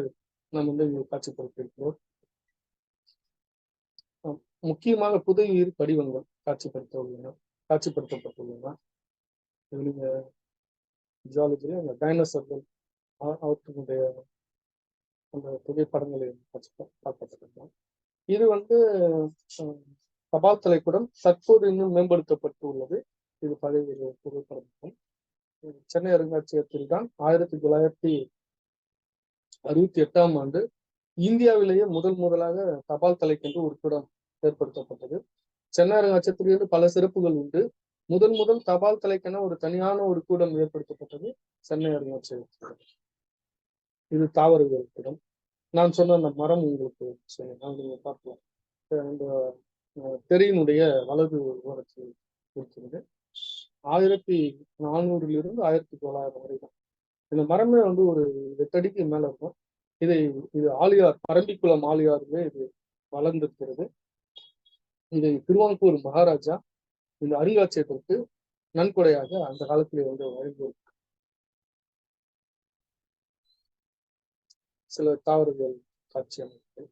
நாம் வந்து இங்கே காட்சிப்படுத்தியிருக்கிறோம். முக்கியமாக புதையுயிர் படிவங்கள் காட்சிப்படுத்தப்பட்டுள்ளன. நீங்க ஜியாலஜில அந்த டைனோசர்கள் அவற்றினுடைய அந்த புகைப்படங்களை பார்க்கப்பட்டிருக்கோம். இது வந்து தபால் தலைக்கூடம் தற்போது இன்னும் மேம்படுத்தப்பட்டு உள்ளது. இது பழைய புகைப்படம். சென்னை அருங்காட்சியகத்தில் தான் 1968ஆம் ஆண்டு இந்தியாவிலேயே முதலாக தபால் தலைக்கென்று ஒரு கூடம் ஏற்படுத்தப்பட்டது. சென்னை அருங்காட்சியகத்திலிருந்து பல சிறப்புகள் உண்டு. முதல் தபால் தலைக்கென ஒரு தனியான ஒரு கூடம் ஏற்படுத்தப்பட்டது சென்னை அருங்காட்சியகத்தில். இது தாவரவியல் கூடம். நான் சொன்ன அந்த மரம் உங்களுக்கு நீங்க பார்க்கலாம். இந்த தெரியனுடைய வலது ஓரத்தில் இருக்கிறது. 1400 to 1900 வரை தான். இந்த மரமே வந்து ஒரு 8 அடிக்கு மேல இருக்கும். இது ஆலியார், பரம்பிக்குளம் ஆலியாருமே இது வளர்ந்திருக்கிறது. இதை திருவாங்கூர் மகாராஜா இந்த அருங்காட்சியகத்திற்கு நன்கொடையாக அந்த காலத்திலே வந்து வழங்கியிருக்கிறார். சில தாவரவியல் காட்சி அமைப்பு.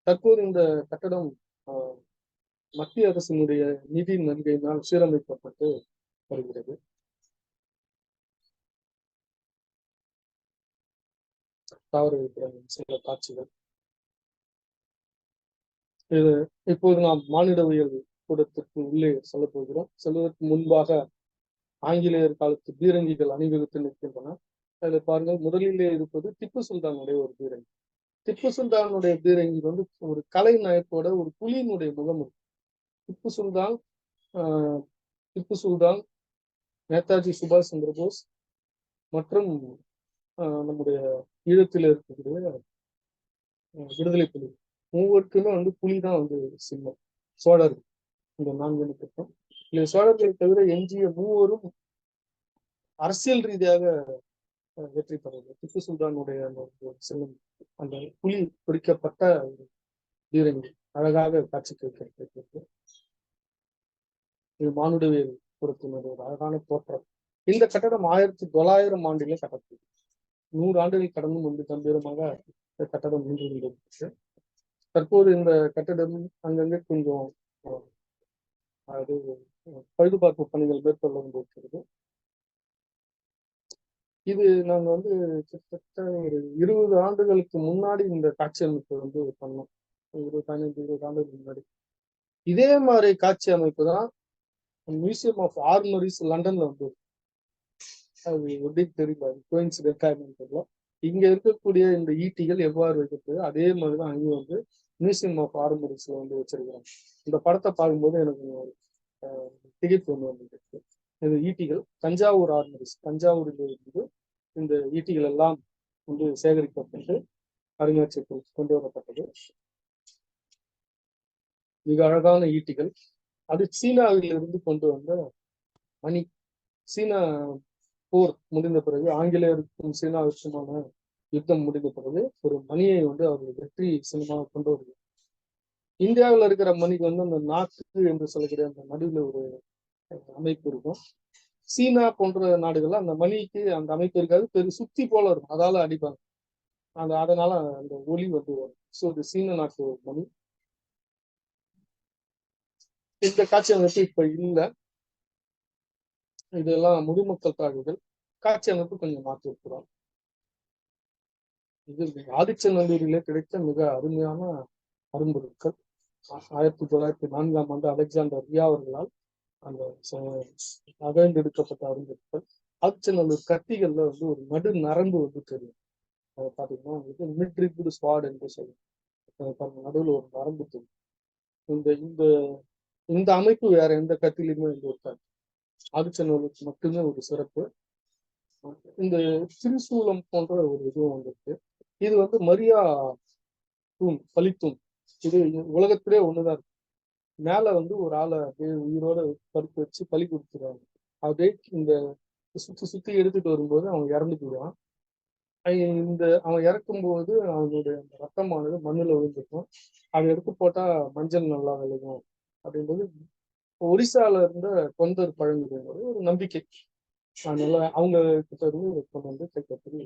தற்போது இந்த கட்டடம் மத்திய அரசினுடைய நிதி நன்கையினால் சீரமைக்கப்பட்டு வருகிறது. தாவரவியல் சில காட்சிகள். இது இப்போது நாம் மானிடவியல் கூடத்திற்கு உள்ளே செல்ல போகிறோம். செல்வதற்கு முன்பாக ஆங்கிலேயர் காலத்து பீரங்கிகள் அணிவகுத்து நிற்கின்றன. அதில் பாருங்கள், முதலிலே இருப்பது திப்பு சுல்தானுடைய ஒரு பீரங்கி. திப்பு சுல்தானுடைய பீரங்கி வந்து ஒரு கலை நயத்தோட ஒரு புலியினுடைய முகம் இருக்கு. திப்பு சுல்தான், நேதாஜி சுபாஷ் சந்திர போஸ் மற்றும் நம்முடைய ஈழத்தில் இருக்கக்கூடிய விடுதலை புலி மூவருக்குமே வந்து புலிதான் வந்து சின்னம். சோழர் இந்த 4 இனத்திற்கும் இல்லை, சோழர்களை தவிர எஞ்சிய மூவரும் அரசியல் ரீதியாக வெற்றி பெறுவது. திப்பு சுல்தானுடைய அந்த சின்னம், அந்த புலி குறிக்கப்பட்ட பீரங்கி அழகாக காட்சிக்கு வைக்கப்பட்டிருக்கிறது. இது மானுடவியல் பொறுத்தினுடைய ஒரு அழகான தோற்றம். இந்த கட்டடம் 1900 ஆண்டிலே கட்டப்பட்டது. 100 ஆண்டுகள் கடந்தும் வந்து கம்பீரமாக இந்த கட்டடம் நின்று கொண்டிருக்கிறது. தற்போது இந்த கட்டடம் அங்கங்கே கொஞ்சம் அது பழுதுபார்ப்பு பணிகள் மேற்கொள்ள கொண்டிருக்கிறது. இது நாங்க வந்து கிட்டத்தட்ட ஒரு 20 ஆண்டுகளுக்கு முன்னாடி இந்த காட்சி அமைப்பு வந்து பண்ணோம். 15-20 ஆண்டுகளுக்கு முன்னாடி இதே மாதிரி காட்சி அமைப்பு தான் மியூசியம் ஆஃப் ஆர்மரிஸ் லண்டன்ல வந்து. அது எப்படி தெரியல, கோயின்சிடென்ட். இங்க இருக்கக்கூடிய இந்த ஈட்டிகள் எவ்வாறு வைக்கிறது அதே மாதிரிதான் அங்கே வந்து மியூசியம் ஆஃப் ஆர்மரிஸ்ல வந்து வச்சிருக்கிறாங்க. இந்த படத்தை பார்க்கும்போது எனக்கு திகைப்பு ஒன்று வந்துருக்கு. இந்த ஈட்டிகள் தஞ்சாவூர் ஆர்மரிஸ், தஞ்சாவூரில் இருந்து இந்த ஈட்டிகள் எல்லாம் வந்து சேகரிக்கப்பட்டு அருங்காட்சியகத்தில் கொண்டு வரப்பட்டது. மிக அழகான ஈட்டிகள். அது சீனாவில் இருந்து கொண்டு வந்த மணி. சீனா போர் முடிந்த பிறகு, ஆங்கிலேயருக்கும் சீனாவுக்குமான யுத்தம் முடிந்த பிறகு ஒரு மணியை வந்து அவர்கள் வெற்றி சின்னமாக கொண்டு வருகிறார். இந்தியாவில் இருக்கிற மணிக்கு வந்து அந்த நாக்கு என்று சொல்லக்கூடிய அந்த நடுவில் ஒரு அமைப்பு இருக்கும். சீனா போன்ற நாடுகள்ல அந்த மணிக்கு அந்த அமைப்பு இருக்காது, பெரிய சுத்தி போல இருக்கும். அதால அடிப்பாங்க. அதனால அந்த ஒலி வந்து வரும். ஸோ இது சீன நாட்டு மணி. இந்த காட்சி அமைப்பு இப்ப இல்லை. இதெல்லாம் முதுமக்கள் தாழ்வுகள். காட்சி அமைப்பு கொஞ்சம் மாற்றி இருக்கிறோம். இது ஆதிச்சநல்லூரிலே கிடைத்த மிக அருமையான அரும்பொருட்கள். 1904 அலெக்சாண்டர் ரியா அவர்களால் அந்த அகழ்ந்தெடுக்கப்பட்ட அருங்கற்கள். ஆக்சநல்லூர் கத்திகள்ல வந்து ஒரு நடு நரம்பு வந்து தெரியும். அதை பாத்தீங்கன்னா இது மிட்ரிப்டு ஸ்வாட் என்று சொல்லுவோம். நடுவில் ஒரு நரம்பு தெரியும். இந்த இந்த இந்த அமைப்பு வேற எந்த கத்திலையுமே வந்து இருக்காது. ஆதிச்சநல்லூருக்கு மட்டுமே ஒரு சிறப்பு. இந்த திரிசூலம் போன்ற ஒரு இதுவும் வந்துருக்கு. இது வந்து மரியா தூண், பலித்தூண். இது உலகத்திலே ஒண்ணுதான் இருக்கு. மேல வந்து ஒரு ஆளை அப்படியே உயிரோட படுக்க வச்சு பலி கொடுத்துருவாங்க. அப்படியே இந்த சுத்தி சுத்தி எடுத்துட்டு வரும்போது அவன் இறந்து போயிடுவான். இந்த அவன் இறக்கும்போது அவனுடைய அந்த ரத்தமானது மண்ணுல விழுந்துருக்கும். அதை எடுத்து போட்டா மஞ்சள் நல்லா விளையும் அப்படின்றது ஒரிசால இருந்த கொந்தர் பழங்குடியினோட ஒரு நம்பிக்கை. அதனால அவங்க கிட்ட இருந்து கொண்டு வந்து கைப்பற்றி.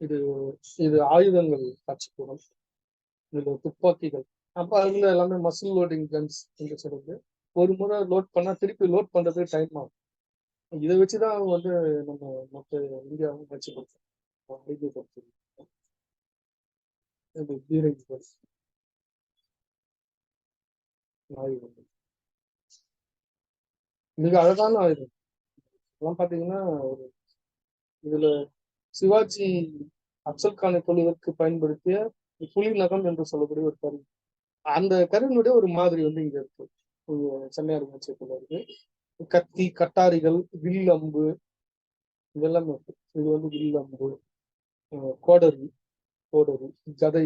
இது இது ஆயுதங்கள் காட்சிக்கூடம். இதுல துப்பாக்கிகள். அப்ப அதுல எல்லாமே மசில் லோடிங் கன்ஸ் என்று சொல்றது. ஒரு முறை லோட் பண்ணா திருப்பி லோட் பண்றதுக்கு டைம் ஆகும். இதை வச்சுதான் அவங்க வந்து நம்ம மற்ற இந்தியாவும் வச்சு கொடுத்தோம். ஆயுதங்கள் மிக அழகான ஆயுதம். எல்லாம் பாத்தீங்கன்னா இதுல சிவாஜி அப்சல் கானை கொள்வதற்கு பயன்படுத்திய புலி நகம் என்று சொல்லக்கூடிய ஒரு கருவி. அந்த கருவினுடைய ஒரு மாதிரி வந்து இங்க இருக்கு. சென்னை அருங்காட்சியகத்துல இருக்கு. கத்தி, கட்டாரிகள், வில் அம்பு இதெல்லாமே இருக்கு. இது வந்து வில் அம்பு, கோடரி, கதை,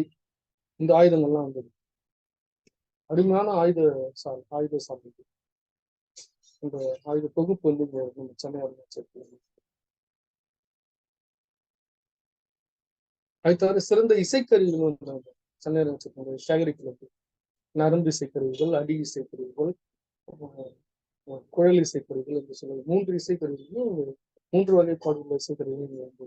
இந்த ஆயுதங்கள்லாம் வந்து அருமையான ஆயுத சாமி. இந்த ஆயுத தொகுப்பு வந்து நம்ம சென்னை அருங்காட்சியகத்துல. அது தவிர சிறந்த இசைக்கருவிகள் வந்தாங்க சென்னை அருங்காட்சியகத்துல. சேகரிக்கிறது நரம்பு இசைக்கருவிகள், அடி இசைக்கருவிகள், குழல் இசைக்கருவிகள் என்று சொல்லுவது 3 இசைக்கருவிகளும் 3 வகைப்பாடுள்ள இசைக்கருவிகள் வந்து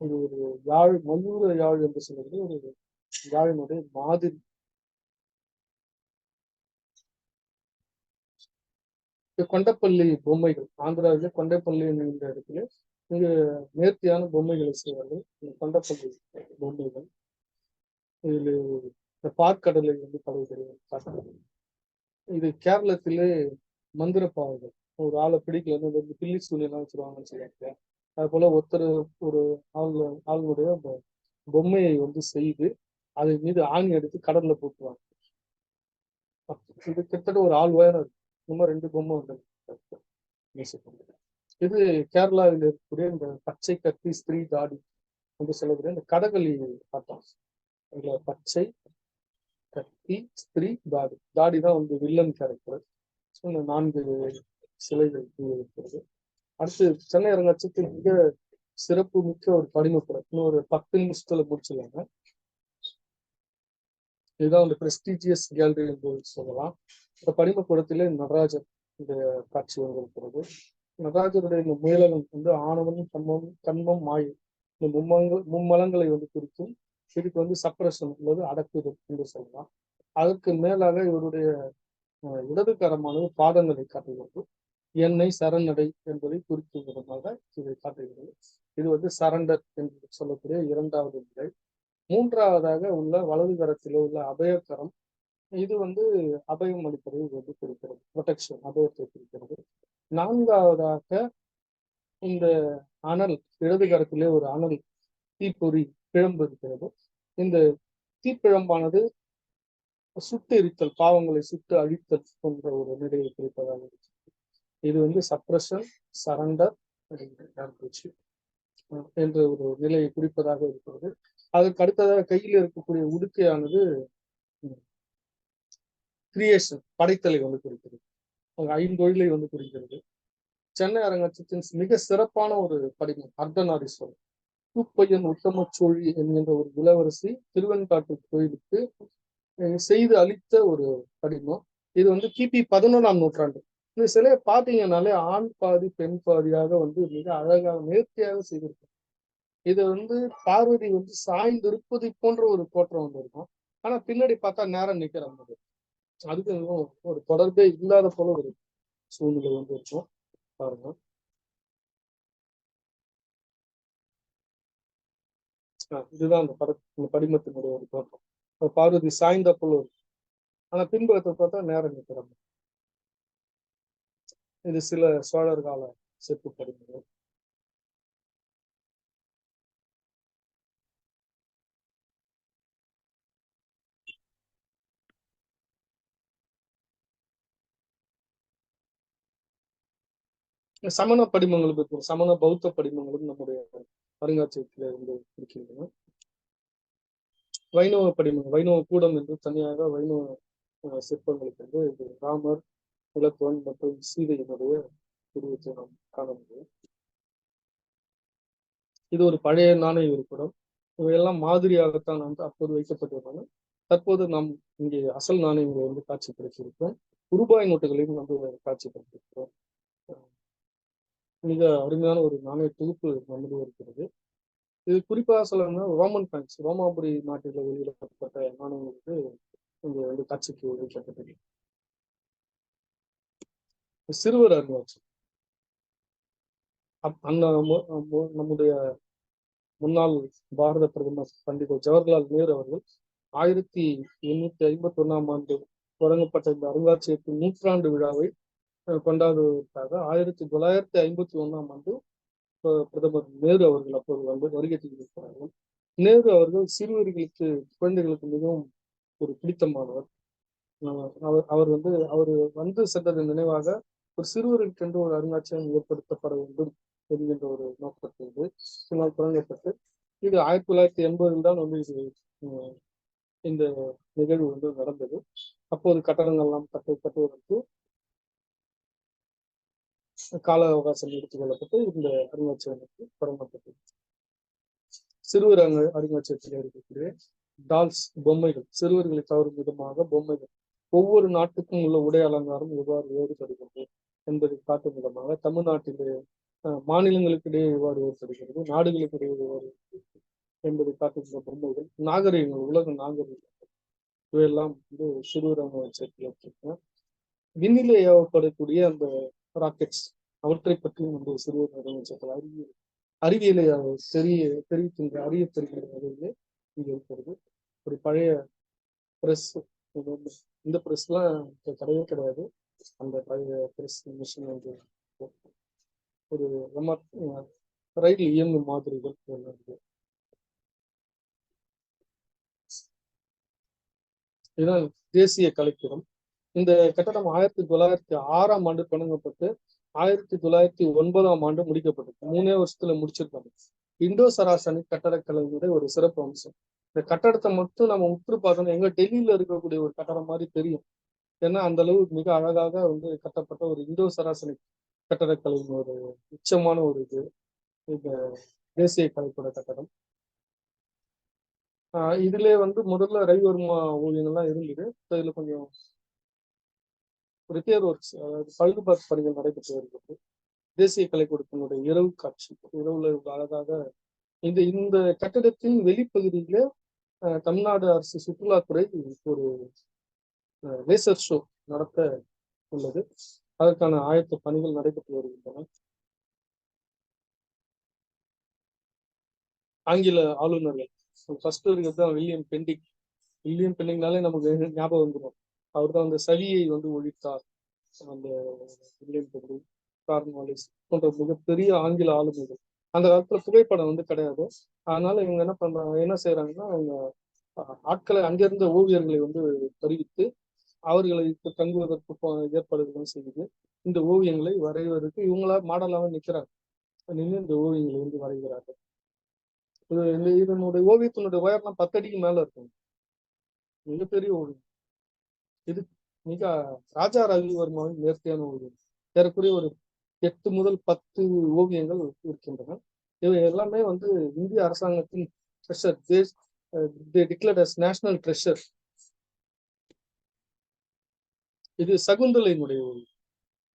இது ஒரு யாழ், மயூர யாழ் என்று சொல்வது ஒரு யாழினுடைய மாதிரி. கொண்டப்பள்ளி பொம்மைகள், ஆந்திராவிலே கொண்டைப்பள்ளி என்கின்ற இடத்துல மிக நேர்த்தியான பொம்மைகளை செய்வார்கள். கொண்டப்பள்ளி பொம்மைகள். இதில் இந்த பார்க்கடலை வந்து படைக்கிறது. இது கேரளத்திலே மந்திர பாவைகள். ஒரு ஆளை பிடிக்கலன்னு இந்த பில்லி சூழ்நிலாம் வச்சிருவாங்கன்னு சொல்லுவாங்க. அது போல ஒருத்தர் ஒரு ஆளுடைய அந்த பொம்மையை வந்து செய்து அதை மீது ஆணி எடுத்து கடல்ல போட்டுருவாங்க. இது கிட்டத்தட்ட ஒரு ஆள் உயரம் இருக்கு. இன்னும் 2 பொம்மை வந்து இது கேரளாவில் இருக்கக்கூடிய இந்த பச்சை கத்தி ஸ்திரீ தாடி என்று சொல்லக்கூடிய இந்த கதகளி பார்த்தோம். இதுல பச்சை கத்தி ஸ்திரீ தாடி தான் வந்து வில்லன் கேரக்டர். இந்த 4 சிலைகள் இருக்கிறது. அடுத்து சென்னை அரங்காட்சியத்தில் மிக சிறப்பு மிக்க ஒரு படிமப்படம். இன்னும் ஒரு 10 நிமிஷத்துல முடிச்சிடலாங்க. இதுதான் வந்து பிரஸ்டீஜியஸ் கேலரி என்று சொல்லலாம். இந்த படிமப்படத்திலே நடராஜர் இந்த காட்சி வந்திருக்கிறது. நடராஜருடைய இந்த மேலகம் வந்து ஆணவம், கண்மம், மாயை இந்த மும்மலங்களை வந்து குறிக்கும். இதுக்கு வந்து சப்ரஷன் அல்லது அடக்குதல் என்று சொல்லலாம். அதற்கு மேலாக இவருடைய இடதுகரமானது பாதங்களை காட்டுகிறது. என்னை சரணடை என்பதை குறிக்கும் விதமாக இதை காட்டுகிறது. இது வந்து சரண்டர் என்று சொல்லக்கூடிய 2வது நிலை. 3வதாக உள்ள வலது கரத்திலே உள்ள அபயக்கரம். இது வந்து அபயம் அளிப்பதை வந்து குறிக்கிறது. ப்ரொடெக்ஷன், அபயத்தை குறிக்கிறது. 4வதாக இந்த அனல், இடது கரத்திலே ஒரு அனல் தீப்பொறி பிழம்பு இருக்கிறது. இந்த தீப்பிழம்பானது சுட்டு எரித்தல், பாவங்களை சுட்டு அழித்தல் போன்ற ஒரு நிலையை குறிப்பதாக இருக்கிறது. இது வந்து சப்ரஷன், சரண்டர் என்ற ஒரு நிலையை குறிப்பதாக இருக்கிறது. அதற்கு அடுத்ததாக கையில் இருக்கக்கூடிய உடுக்கையானது கிரியேஷன், படைத்தலை வந்து குறிக்கிறது. 5 வந்து குறிக்கிறது. சென்னை அரங்கத்தின் மிக சிறப்பான ஒரு படிமம் அர்த்தநாரீஸ்வரர். பூப்பையன் உத்தம சோழி என்கின்ற ஒரு இளவரசி திருவெண்காட்டு கோயிலுக்கு செய்து அளித்த ஒரு படிமம். இது வந்து கிபி 11ஆம் நூற்றாண்டு. இந்த சிலையை பார்த்தீங்கன்னாலே ஆண் பாதி பெண் பாதியாக வந்து மிக அழகாக நேர்த்தியாக செய்திருக்கும். இது வந்து பார்வதி வந்து சாய்ந்திருப்பது போன்ற ஒரு தோற்றம் வந்து இருக்கும். ஆனா பின்னாடி பார்த்தா நேரம் நிக்கிற மாதிரி, அதுக்கு ஒரு தொடர்பே இல்லாத போல ஒரு சூழ்நிலை வந்து இருக்கும். பாருங்க, இதுதான் இந்த படிமத்தினுடைய ஒரு தோற்றம். பார்வதி சாய்ந்த போல இருக்கு. ஆனா பின்புறத்தை பார்த்தா நேரம் நிற்கிறாங்க. இது சில சோழர் கால செப்பு படிமங்கள். சமண படிமங்களுக்கு இருக்கும். சமண பௌத்த படிமங்களும் நம்முடைய அருங்காட்சியகத்தில் இருந்து இருக்கின்றன. வைணவ படிமங்கள், வைணவ கூடம் என்று தனியாக வைணவ சிற்பங்களுக்கு வந்து இது ராமர், இலக்குவன் மற்றும் சீதையினுடைய உருவத்தை நாம் காண முடியும். இது ஒரு பழைய நாணய இருப்பிடம். இவையெல்லாம் மாதிரியாகத்தான் வந்து அப்போது வைக்கப்பட்டிருந்தன. தற்போது நாம் இங்கே அசல் நாணயங்களை வந்து காட்சிப்படுத்தியிருக்கிறோம். ரூபாய் நோட்டுகளையும் வந்து காட்சிப்படுத்தியிருக்கிறோம். மிக அருமையான ஒரு நாணய தொகுப்பு நம்மிடையே இருக்கிறது. இது குறிப்பாக சொல்லணும்னா ரோமன் காயின்ஸ், ரோமாபுரி நாட்டில் வெளியிடப்பட்ட நாணயங்கள் வந்து இங்கே வந்து காட்சிக்கு வைக்கப்பட்டது. சிறுவர் அருங்காட்சியகம். நம்முடைய முன்னாள் பாரத பிரதமர் பண்டித ஜவஹர்லால் நேரு அவர்கள் 1851ஆம் ஆண்டு தொடங்கப்பட்ட இந்த அருங்காட்சியகத்தின் 100ஆண்டு விழாவை கொண்டாடுவதற்காக 1951ஆம் ஆண்டு பிரதமர் நேரு அவர்கள் அப்போது வந்து வருகை தந்திருக்கிறார்கள். நேரு அவர்கள் சிறுவர்களுக்கு, குழந்தைகளுக்கு மிகவும் ஒரு பிடித்தமானவர். அவர் வந்து சென்றதன் நினைவாக ஒரு சிறுவர்களுக்கென்று ஒரு அருங்காட்சியகம் ஏற்படுத்தப்பட வேண்டும் என்கின்ற ஒரு நோக்கத்தோடு தொடங்கப்பட்டு இது 1980 தான் வந்து இது இந்த நிகழ்வு வந்து நடந்தது. அப்போது கட்டடங்கள்லாம் கட்டுவதற்கு கால அவகாசம் எடுத்துக் கொள்ளப்பட்டு இந்த அருங்காட்சியகத்துக்கு தொடங்கப்பட்டது. சிறுவர் அருங்காட்சியகத்தில் இருக்கக்கூடிய டால்ஸ், பொம்மைகள், சிறுவர்களை கவரும் விதமாக பொம்மைகள், ஒவ்வொரு நாட்டுக்கும் உள்ள உடை அலங்காரம் எவ்வாறு வேறுபடுகிறது என்பதை காட்டும் விதமாக தமிழ்நாட்டிலே மாநிலங்களுக்கு இடையே எவ்வாறு ஏற்படுகிறது, நாடுகளுக்கு இடையே எவ்வாறு என்பதை காட்டுகின்ற பொம்மைகள், நாகரிகங்கள், உலக நாகரிகங்கள் இவையெல்லாம் வந்து சிறுவர் அருங்காட்சியகத்தில் வச்சிருக்கேன். விண்ணிலே ஏவப்படக்கூடிய அந்த ராக்கெட்ஸ், அவற்றை பற்றியும் வந்து சிறுவர் அருங்காட்சியகத்தில் அறிவியலை தெரிவிக்கின்ற அறிய தெரிகின்ற வகையிலே இங்கே இருக்கிறது. ஒரு பழைய பிரஸ், இந்த பிரஸ்லாம் கிடையவே கிடையாது. அந்த பழைய பிரஸ் மிஷின் வந்து ஒரு ரயில் இயங்கும் மாதிரிகள். இதுதான் தேசிய கலைக்கூடம். இந்த கட்டடம் 1906ஆம் ஆண்டு தொடங்கப்பட்டு 1909ஆம் ஆண்டு முடிக்கப்பட்டது. 3 வருஷத்துல முடிச்சிருக்காங்க. இந்தோ சராசனி கட்டடக்கலையினுடைய ஒரு சிறப்பு அம்சம். இந்த கட்டடத்தை மட்டும் நம்ம உற்று பார்த்தோம்னா எங்க டெல்லியில இருக்கக்கூடிய ஒரு கட்டடம் மாதிரி தெரியும். ஏன்னா அந்த அளவு மிக அழகாக வந்து கட்டப்பட்ட ஒரு இந்தோ சராசனி கட்டடக்கலையின் ஒரு உச்சமான ஒரு இது இந்த தேசிய கலைக்கூட கட்டடம். இதுல வந்து முதல்ல ரவிவர்மா ஓவியங்கள்லாம் இருந்தது. இதுல கொஞ்சம் ரிப்பேர் ஒர்க்ஸ், அதாவது பழுதுபார்ப்பு பணிகள் நடைபெற்று வருகிறது. தேசிய கலைக்கூடத்தினுடைய இரவு காட்சி, இரவுல அழகாக இந்த கட்டடத்தின் வெளிப்பகுதியில தமிழ்நாடு அரசு சுற்றுலாத்துறை ஒரு லேசர் ஷோ நடத்த உள்ளது. அதற்கான ஆயத்த பணிகள் நடைபெற்று வருகின்றன. ஆங்கில ஆளுநர்கள் ஃபர்ஸ்ட் இருக்கிறது தான் வில்லியம் பெண்டிங். வில்லியம் பெண்டிங்னாலே நமக்கு ஞாபகம் வந்துடும். அவர் தான் அந்த சதியை வந்து ஒழித்தார். அந்த வில்லியம் பெண்டிங், கார்ன்வாலிஸ் போன்ற மிகப்பெரிய ஆங்கில ஆளுநர்கள். அந்த காலத்துல புகைப்படம் வந்து கிடையாது. அதனால இவங்க என்ன செய்யறாங்கன்னா, அவங்க ஆட்களை அங்கிருந்த ஓவியர்களை வந்து தெரிவித்து அவர்களை தங்குவதற்கு ஏற்பாடுகளும் செய்து இந்த ஓவியங்களை வரைவதற்கு இவங்களா மாடலாக நிற்கிறாங்க. நின்று இந்த ஓவியங்களை வந்து வரைகிறார்கள். இதனுடைய ஓவியத்தினுடைய உயரம் 10 அடிக்கு மேல இருக்கும். மிகப்பெரிய ஓவியம் இது. மிக ராஜா ரவிவர்மாவின் நேர்த்தியான ஓவியம். ஏறக்குறைய ஒரு 8 முதல் 10 ஓவியங்கள் இருக்கின்றன. இவை எல்லாமே வந்து இந்திய அரசாங்கத்தின் treasure, declared as national treasure. இது சகுந்தலையினுடைய ஓவியம்.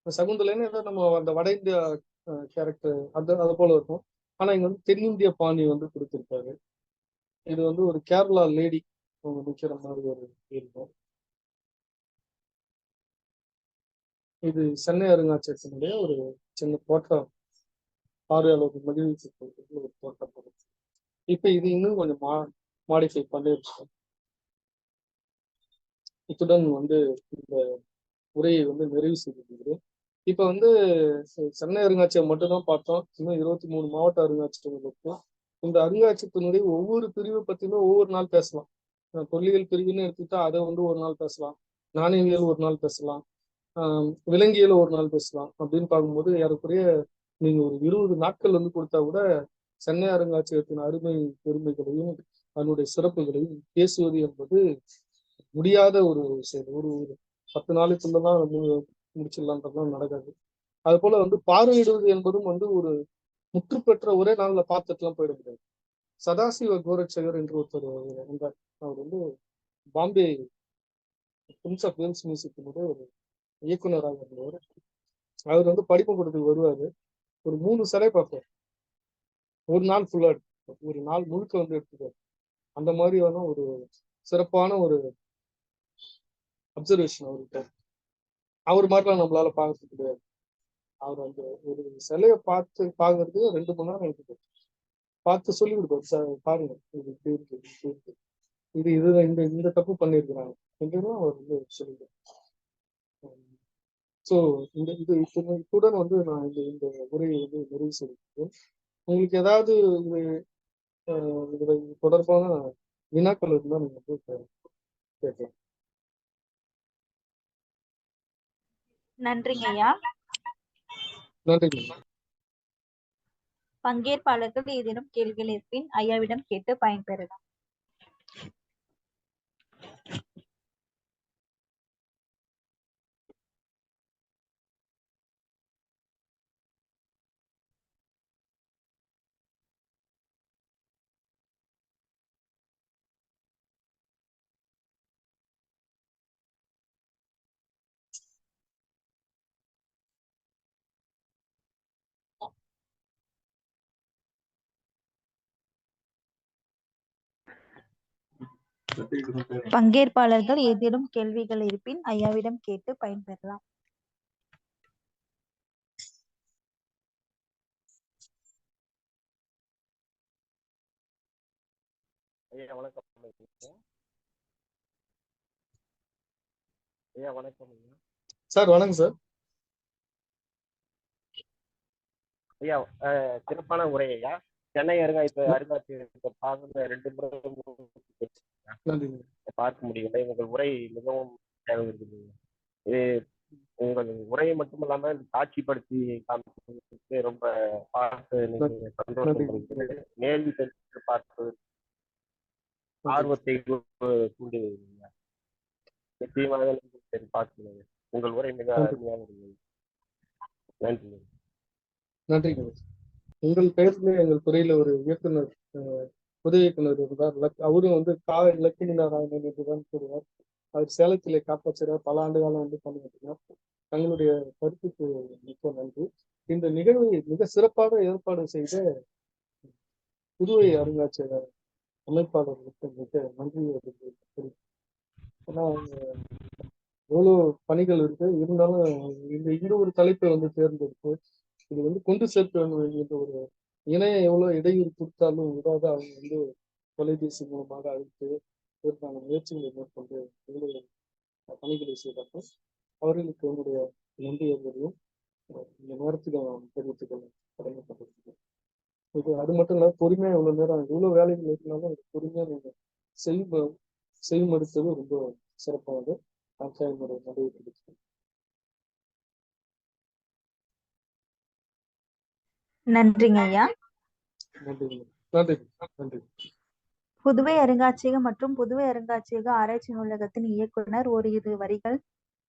சகுந்தலைன்னு ஏதோ நம்ம அந்த வட இந்தியா கேரக்டர் அது போல இருக்கும். ஆனா இங்க வந்து தென்னிந்திய பாணி வந்து கொடுத்திருக்காரு. இது வந்து ஒரு கேரளா லேடி அவங்க நிக்கிற மாதிரி ஒரு இருக்கும். இது சென்னை அருங்காட்சியகத்தினுடைய ஒரு சின்ன தோட்டம், பார்வையாளர்கள் மகிழ்ச்சி ஒரு தோட்டம். இப்ப இது இன்னும் கொஞ்சம் மாடிஃபை பண்ணிருக்கோம். இத்துடன் வந்து இந்த உரையை வந்து நிறைவு செய்திருக்கிறேன். இப்ப வந்து சென்னை அருங்காட்சியகம் மட்டும்தான் பார்த்தோம். இன்னும் 23 மாவட்ட அருங்காட்சியகங்கள் இருக்கும். இந்த அருங்காட்சியகத்தினுடைய ஒவ்வொரு பிரிவை பத்தியுமே ஒவ்வொரு நாள் பேசலாம். தொல்லியல் பிரிவுன்னு எடுத்துக்கிட்டா அதை வந்து ஒரு நாள் பேசலாம், நாணயவியல் ஒரு நாள் பேசலாம், விலங்கியல் ஒரு நாள் பேசலாம். அப்படின்னு பார்க்கும்போது ஏறக்குறைய நீங்க ஒரு 20 நாட்கள் வந்து கொடுத்தா கூட சென்னை அருங்காட்சியகத்தின் அருமை பெருமைகளையும் அதனுடைய சிறப்புகளையும் பேசுவது என்பது முடியாத ஒரு விஷயம். ஒரு 10 நாளைக்குள்ளதான் முடிச்சிடலான்றதுலாம் நடக்காது. அது போல வந்து பார்வையிடுவது என்பதும் வந்து ஒரு முற்று பெற்ற ஒரே நாள்ல பார்த்துட்டுலாம் போயிட முடியாது. சதாசிவ கோரட்சகர் என்று ஒருத்தர் இருந்தார். அவர் வந்து பாம்பே பிரின்ஸ் ஆஃப் வேல்ஸ் மியூசியத்தினுடைய ஒரு இயக்குனராக இருந்தவர். அவர் வந்து படிப்பு கொடுத்து வருவாரு. ஒரு 3 சிலை பார்ப்பார். ஒரு நாள் ஃபுல்லா ஒரு நாள் முழுக்க வந்து எடுத்துக்காரு. அந்த மாதிரியான ஒரு சிறப்பான ஒரு அப்சர்வேஷன் அவர்கிட்ட. அவர் மாதிரிலாம் நம்மளால பார்க்க முடியாது. அவர் அந்த ஒரு சிலையை பார்க்கறது 2 மணி நேரம் எடுத்துக்காரு. பார்த்து சொல்லி கொடுப்பாரு. சார் பாருங்க, இது இப்படி இருக்கு, இப்படி இருக்கு, இதுதான் இந்த தப்பு பண்ணியிருக்கிறாங்க என்றுதான் அவர் வந்து சொல்லிடுறாரு. ஸோ இத்துடன் வந்து நான் இந்த உரையை வந்து நிறைவு செய்திருக்கேன். உங்களுக்கு ஏதாவது இது தொடர்பான வினாக்கள் இருந்தால் நீங்க வந்து கேட்கலாம். நன்றிங்க ஐயா. நன்றி. பங்கேற்பாளர்கள் ஏதேனும் கேள்விகள் இருப்பின் ஐயாவிடம் கேட்டு பயன்பெறலாம். பங்கேற்பாளர்கள் ஏதேனும் கேள்விகள் இருப்பின் ஐயாவிடம் கேட்டு பயன்பெறலாம். ஐயா வணக்கம். ஐயா வணக்கம். சார் வணக்கம் சார். ஐயா சிறப்பான உரை ஐயா. சென்னை அருங்காட்சியகத்தை பார்க்க 2 முறை பார்க்க முடியவில்லை. உங்கள் உரை மிகவும் தேவைப்படுகிறது. இது உங்கள் உரையை மட்டுமல்லாமல் காட்சிப்படுத்தி காமிப்பதற்கு ரொம்ப பார்த்து சந்தோஷம். நேரில் சென்று பார்ப்பது ஆர்வத்தை தூண்டுவீங்க. நிச்சயமாக பார்க்கிறேன். உங்கள் உரை மிக அருமையாக இருந்தது. நன்றி. நன்றிங்க. உங்கள் பெயர்ல எங்கள் துறையில ஒரு இயக்குனர், உதவி இயக்குனர் இருந்தார். அவரும் வந்து லட்சுமி நாராயணன் என்றுதான் கூறுவார். அவர் சேலத்திலே காப்பாற்றுறார். பல ஆண்டு காலம் வந்து பண்ணியிருக்கிறார். தங்களுடைய கருத்துக்கு மிக்க நன்றி. இந்த நிகழ்வை மிக சிறப்பாக ஏற்பாடு செய்த புதுவை அருங்காட்சியக அமைப்பாளர்களுக்கு மிக நன்றி. ஏன்னா எவ்வளவு பணிகள் இருக்கு, இருந்தாலும் இந்த ஒரு தலைப்பை வந்து தேர்ந்தெடுத்து இது வந்து கொண்டு சேர்க்க வேண்டும் என்கின்ற ஒரு இணையம் எவ்வளவு இடையூறு கொடுத்தாலும் விடாத அவங்க வந்து தொலைபேசி மூலமாக அழைத்து இதற்கான முயற்சிகளை மேற்கொண்டு எங்களுடைய பணிகளை செய்தார்கள். அவர்களுக்கு என்னுடைய நன்றி என்பதையும் இந்த நேரத்தில் நான் தெரிவித்துக் கொள்ள கடமைப்பட்டிருக்கிறேன். இது அது மட்டும் இல்ல, பொறுமையா இவ்வளவு நேரம் இவ்வளவு வேலைகள் இருந்தாலும் பொறுமையா நீங்க செய்மடுத்தது ரொம்ப சிறப்பானது. என்னுடைய நன்றியை தெரிவிக்கிறேன். நன்றிங்க ஐயா. நன்றி. புதுவை அருங்காட்சியகம் மற்றும் புதுவை அருங்காட்சியக ஆராய்ச்சி நூலகத்தின் இயக்குனர் ஓரிரு வரிகள்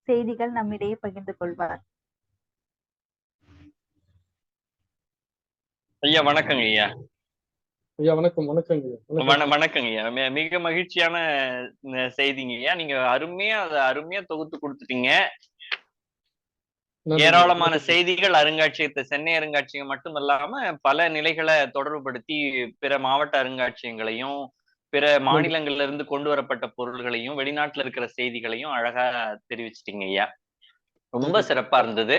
செய்திகள் நம்மிடையே பகிர்ந்து கொள்வார். ஐயா வணக்கங்க ஐயா. ஐயா வணக்கம். வணக்கங்க ஐயா. மிக மகிழ்ச்சியான செய்திங்க ஐயா. நீங்க அருமையா தொகுத்து கொடுத்துட்டீங்க. ஏராளமான செய்திகள் சென்னை அருங்காட்சியகம் மட்டும் இல்லாம பல நிலைகளை தொடர்புபடுத்தி பிற மாவட்ட அருங்காட்சியகங்களையும் பிற மாநிலங்கள்ல இருந்து கொண்டு வரப்பட்ட பொருள்களையும் வெளிநாட்டுல இருக்கிற செய்திகளையும் அழகா தெரிவிச்சிட்டீங்க ஐயா. ரொம்ப சிறப்பா இருந்தது.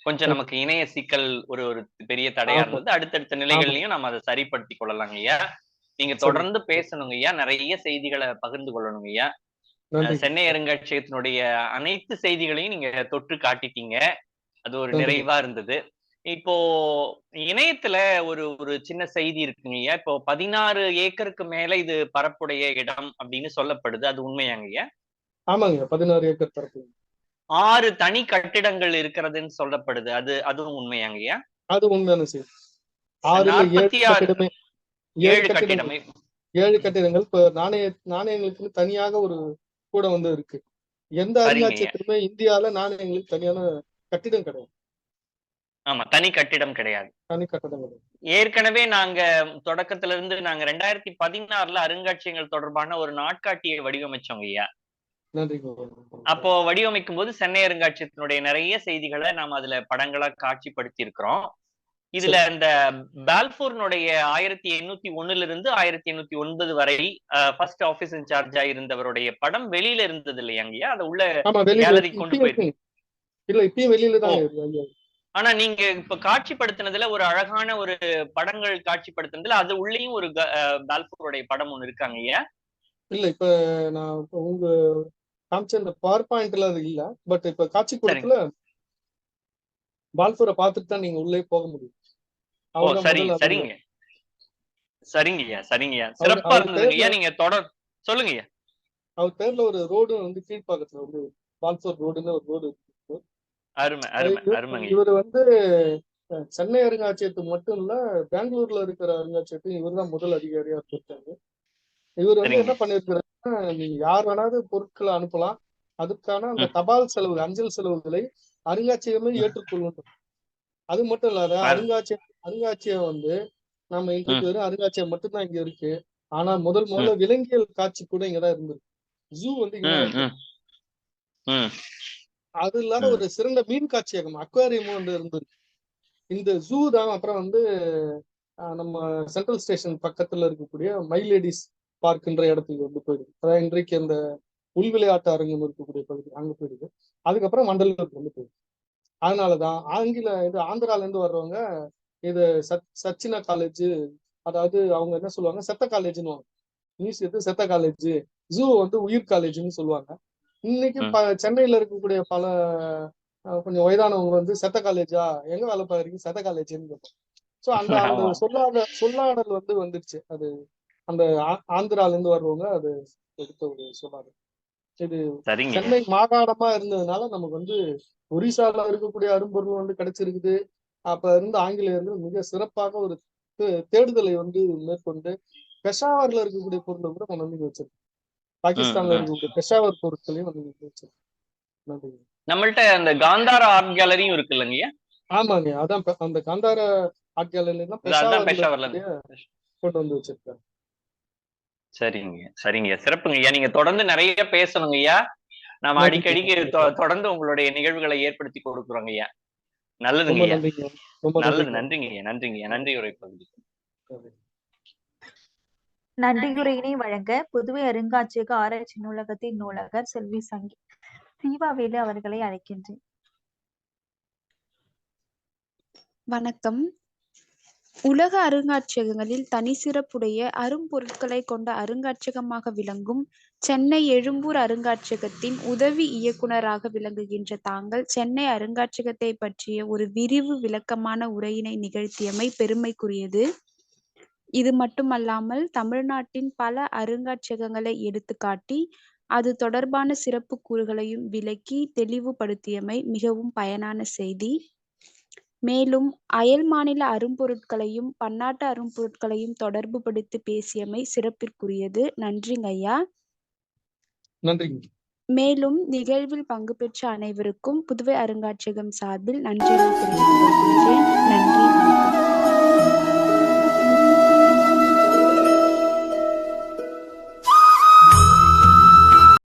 கொஞ்சம் நமக்கு இணைய சிக்கல் ஒரு பெரிய தடையா இருந்தது. அடுத்தடுத்த நிலைகள்லயும் நம்ம அதை சரிப்படுத்திக் கொள்ளலாங்க ஐயா. நீங்க சரி. தொடர்ந்து பேசணுங்க ஐயா, நிறைய செய்திகளை பகிர்ந்து கொள்ளணுங்க ஐயா. நன்றி. சென்னை அருங்காட்சியகத்தினுடைய அனைத்து செய்திகளையும் நீங்க தொற்று காட்டிட்டீங்க. அது ஒரு நன்றி. நிறைவா இருந்தது. இப்போ இணையத்துல ஒரு ஒரு சின்ன செய்தி இருக்குங்கய்யா. இப்போ 16 ஏக்கருக்கு மேல இது பரப்புடைய இடம் அப்படின்னு சொல்லப்படுது. அது உண்மையாங்கய்யா? ஆமாங்க. 16 ஏக்கர் பரப்பு. 6 தனி கட்டிடங்கள் இருக்கிறதுன்னு சொல்லப்படுது. அதுவும் உண்மையாங்கய்யா? அது உண்மையான செய்தி. 6 இல்ல 7 46 கட்டிடமே. 7 7 கட்டிடங்கள். கட்டிடமே. 7 கட்டிடங்கள். இப்ப நாணயங்களுக்கு தனியாக ஒரு கூடம் வந்து இருக்கு. எந்த சரிங்கய்யா. அருங்காட்சியகத்திலுமே இந்தியால நாணயங்களுக்கு தனியான கட்டிடம் கிடையாது. ஆமா, தனி கட்டிடம் கிடையாது. தனி கட்டடம் கிடையாது. ஏற்கனவே நாங்க தொடக்கத்துல இருந்து நாங்க 2016ல அருங்காட்சியகங்கள் தொடர்பான ஒரு நாட்காட்டியை வடிவமைச்சோங்கய்யா. நன்றிங்க. அப்போ வடிவமைக்கும் போது சென்னை அருங்காட்சியகத்தினுடைய நிறைய செய்திகளை நாம அதுல படங்களா காட்சிப்படுத்தி இருக்கிறோம். இதுல இந்த பால்பூர்னுடைய 1801 இருந்து 1809 வரை ஃபர்ஸ்ட் ஆபீஸ் இன்சார்ஜா இருந்தவருடைய படம் வெளியில இருந்தது இல்லையாங்கய்யா? அது உள்ள ஆமா, வெளியில கேலரி கொண்டு இப்பயும் போயிருக்கு. இல்ல இப்பயும் வெளியில தான் இருக்கு ஐயா. ஆனா நீங்க இப்ப காட்சிப்படுத்தினதுல ஒரு அழகான ஒரு படங்கள் காட்சிப்படுத்தினதுல அது உள்ளேயும் ஒரு பால்பூருடைய படம் ஒண்ணு இருக்காங்கய்யா? இல்ல இப்ப நான் உங்க காமிச்ச இந்த பவர் பாயிண்ட்ல அது இல்ல. பட் இப்ப காட்சி கூடத்துல பால்பூரை பார்த்துட்டு தான் நீங்க உள்ளே போக முடியும். அவர்தான் சரிங்க முதல் சரிங்க சரிங்கய்யா சரிங்கய்யா. சிறப்பா இருந்ததுங்கய்யா. நீங்க சொல்லுங்கய்யா. அவர் பேர்ல ஒரு ரோடு வந்து கீழ்ப்பாக்கத்துல வந்து பால்பூர் ரோடுன்னு ஒரு ரோடு இருக்கு. அருமை அருமை அருமைங்க. இவர் வந்து சென்னை அருங்காட்சியகத்துக்கு மட்டும் இல்ல, பெங்களூர்ல இருக்கிற அருங்காட்சியகத்துக்கு இவர் தான் முதல் அதிகாரியா இருக்காரு. இவர் வந்து என்ன பண்ணிருக்கிறாருன்னா, நீங்க யார் வேணாவது பொருட்களை அனுப்பலாம். அதுக்கான அந்த தபால் செலவு, அஞ்சல் செலவுகளை அருங்காட்சியகமே ஏற்றுக்கொள்ளும். அது மட்டும் இல்லாத அருங்காட்சியகம் வந்து நம்ம இன்றைக்கு வெறும் அருங்காட்சியகம் மட்டும்தான் இங்க இருக்கு. ஆனா முதல்ல விலங்கியல் காட்சி கூட இங்கதான் இருந்திருக்கு. ஜூ வந்து இங்கதான் இருக்கு. அது இல்லாத ஒரு சிறந்த மீன் காட்சியகம் அக்வாரியமும் வந்து இருந்திருக்கு. இந்த ஜூ தான் அப்புறம் வந்து நம்ம சென்ட்ரல் ஸ்டேஷன் பக்கத்துல இருக்கக்கூடிய மை லேடிஸ் பார்க்ன்ற இடத்துக்கு வந்து போயிடுது. அதாவது இன்றைக்கு அந்த உள் விளையாட்டு அரங்கம் இருக்கக்கூடிய பகுதி அங்க போயிடுது. அதுக்கப்புறம் மண்டலத்துக்கு வந்து போயிடுது. அதனாலதான் ஆந்திரால இருந்து வர்றவங்க இது சச்சினா காலேஜ், அதாவது அவங்க என்ன சொல்லுவாங்க, செத்த காலேஜ்னு மியூசியத்து செத்த காலேஜ், ஜூ வந்து உயிர் காலேஜ்னு சொல்லுவாங்க. இன்னைக்கு சென்னையில இருக்கக்கூடிய பல கொஞ்சம் வயதானவங்க வந்து செத்த காலேஜா, எங்க வேலை பாக்குறீங்க, செத்த காலேஜ்னு கேட்பாங்க. சோ அந்த சொல்லாடல் வந்து வந்துருச்சு. அது அந்த ஆந்திரால இருந்து வர்றவங்க அது எடுத்த ஒரு சொல்லாடல். இது சென்னை மாகாணமா இருந்ததுனால நமக்கு வந்து ஒரிசால இருக்கக்கூடிய அரும்பொருள் வந்து கிடைச்சிருக்குது. அப்ப இருந்து ஆங்கிலேயர்கள் மிக சிறப்பாக ஒரு தேடுதலை வந்து மேற்கொண்டு பெஷாவர்ல இருக்கக்கூடிய பொருளை கூட நம்ம வந்து வச்சிருக்கோம். பாகிஸ்தான்ல இருக்கக்கூடிய பெஷாவர் பொருட்களையும் வந்து வச்சிருக்கோம். நம்மள்ட்ட அந்த காந்தாரா ஆர்ட் கேலரியும் இருக்கு இல்லைங்கய்யா? ஆமாங்க, அதான் அந்த காந்தாரா ஆர்ட் கேலரி தான் பெஷாவர்ல கொண்டு வந்து வச்சிருக்காங்க. சரிங்க சரிங்க, சிறப்புங்க ஐயா. நீங்க தொடர்ந்து நிறைய பேசணுங்க ஐயா. நாம அடிக்கடிக்கு தொடர்ந்து உங்களுடைய நிகழ்வுகளை ஏற்படுத்தி கொடுக்குறோங்க ஐயா. நல்லதுங்க ஐயா. நல்லது. நன்றிங்க ஐயா. நன்றிங்க ஐயா. நன்றி உரை பகுதி. நன்றியுரையினை வழங்க புதுவை அருங்காட்சியக ஆராய்ச்சி நூலகத்தின் நூலகர் செல்வி சீவாவேலு அவர்களை அழைக்கின்றேன். வணக்கம். உலக அருங்காட்சியகங்களில் தனி சிறப்புடைய அரும்பொருட்களை கொண்ட அருங்காட்சியகமாக விளங்கும் சென்னை எழும்பூர் அருங்காட்சியகத்தின் உதவி இயக்குநராக விளங்குகின்ற தாங்கள் சென்னை அருங்காட்சியகத்தை பற்றிய ஒரு விரிவு விளக்கமான உரையினை நிகழ்த்தியமை பெருமைக்குரியது. இது மட்டுமல்லாமல் தமிழ்நாட்டின் பல அருங்காட்சியகங்களை எடுத்துக்காட்டி அது தொடர்பான சிறப்பு கூறுகளையும் விளக்கி தெளிவுபடுத்தியமை மிகவும் பயனான செய்தி. மேலும் அயல் மாநில அரும்பொருட்களையும் பன்னாட்டு அரும்பொருட்களையும் தொடர்பு படுத்தி பேசியமை சிறப்பிற்குரியது. நன்றிங்க ஐயா. நன்றிங்க. மேலும் நிகழ்வில் பங்கு பெற்ற அனைவருக்கும் புதுவை அருங்காட்சியகம் சார்பில் நன்றி தெரிவித்துக் கொள்கிறேன். நன்றி, வணக்கம்.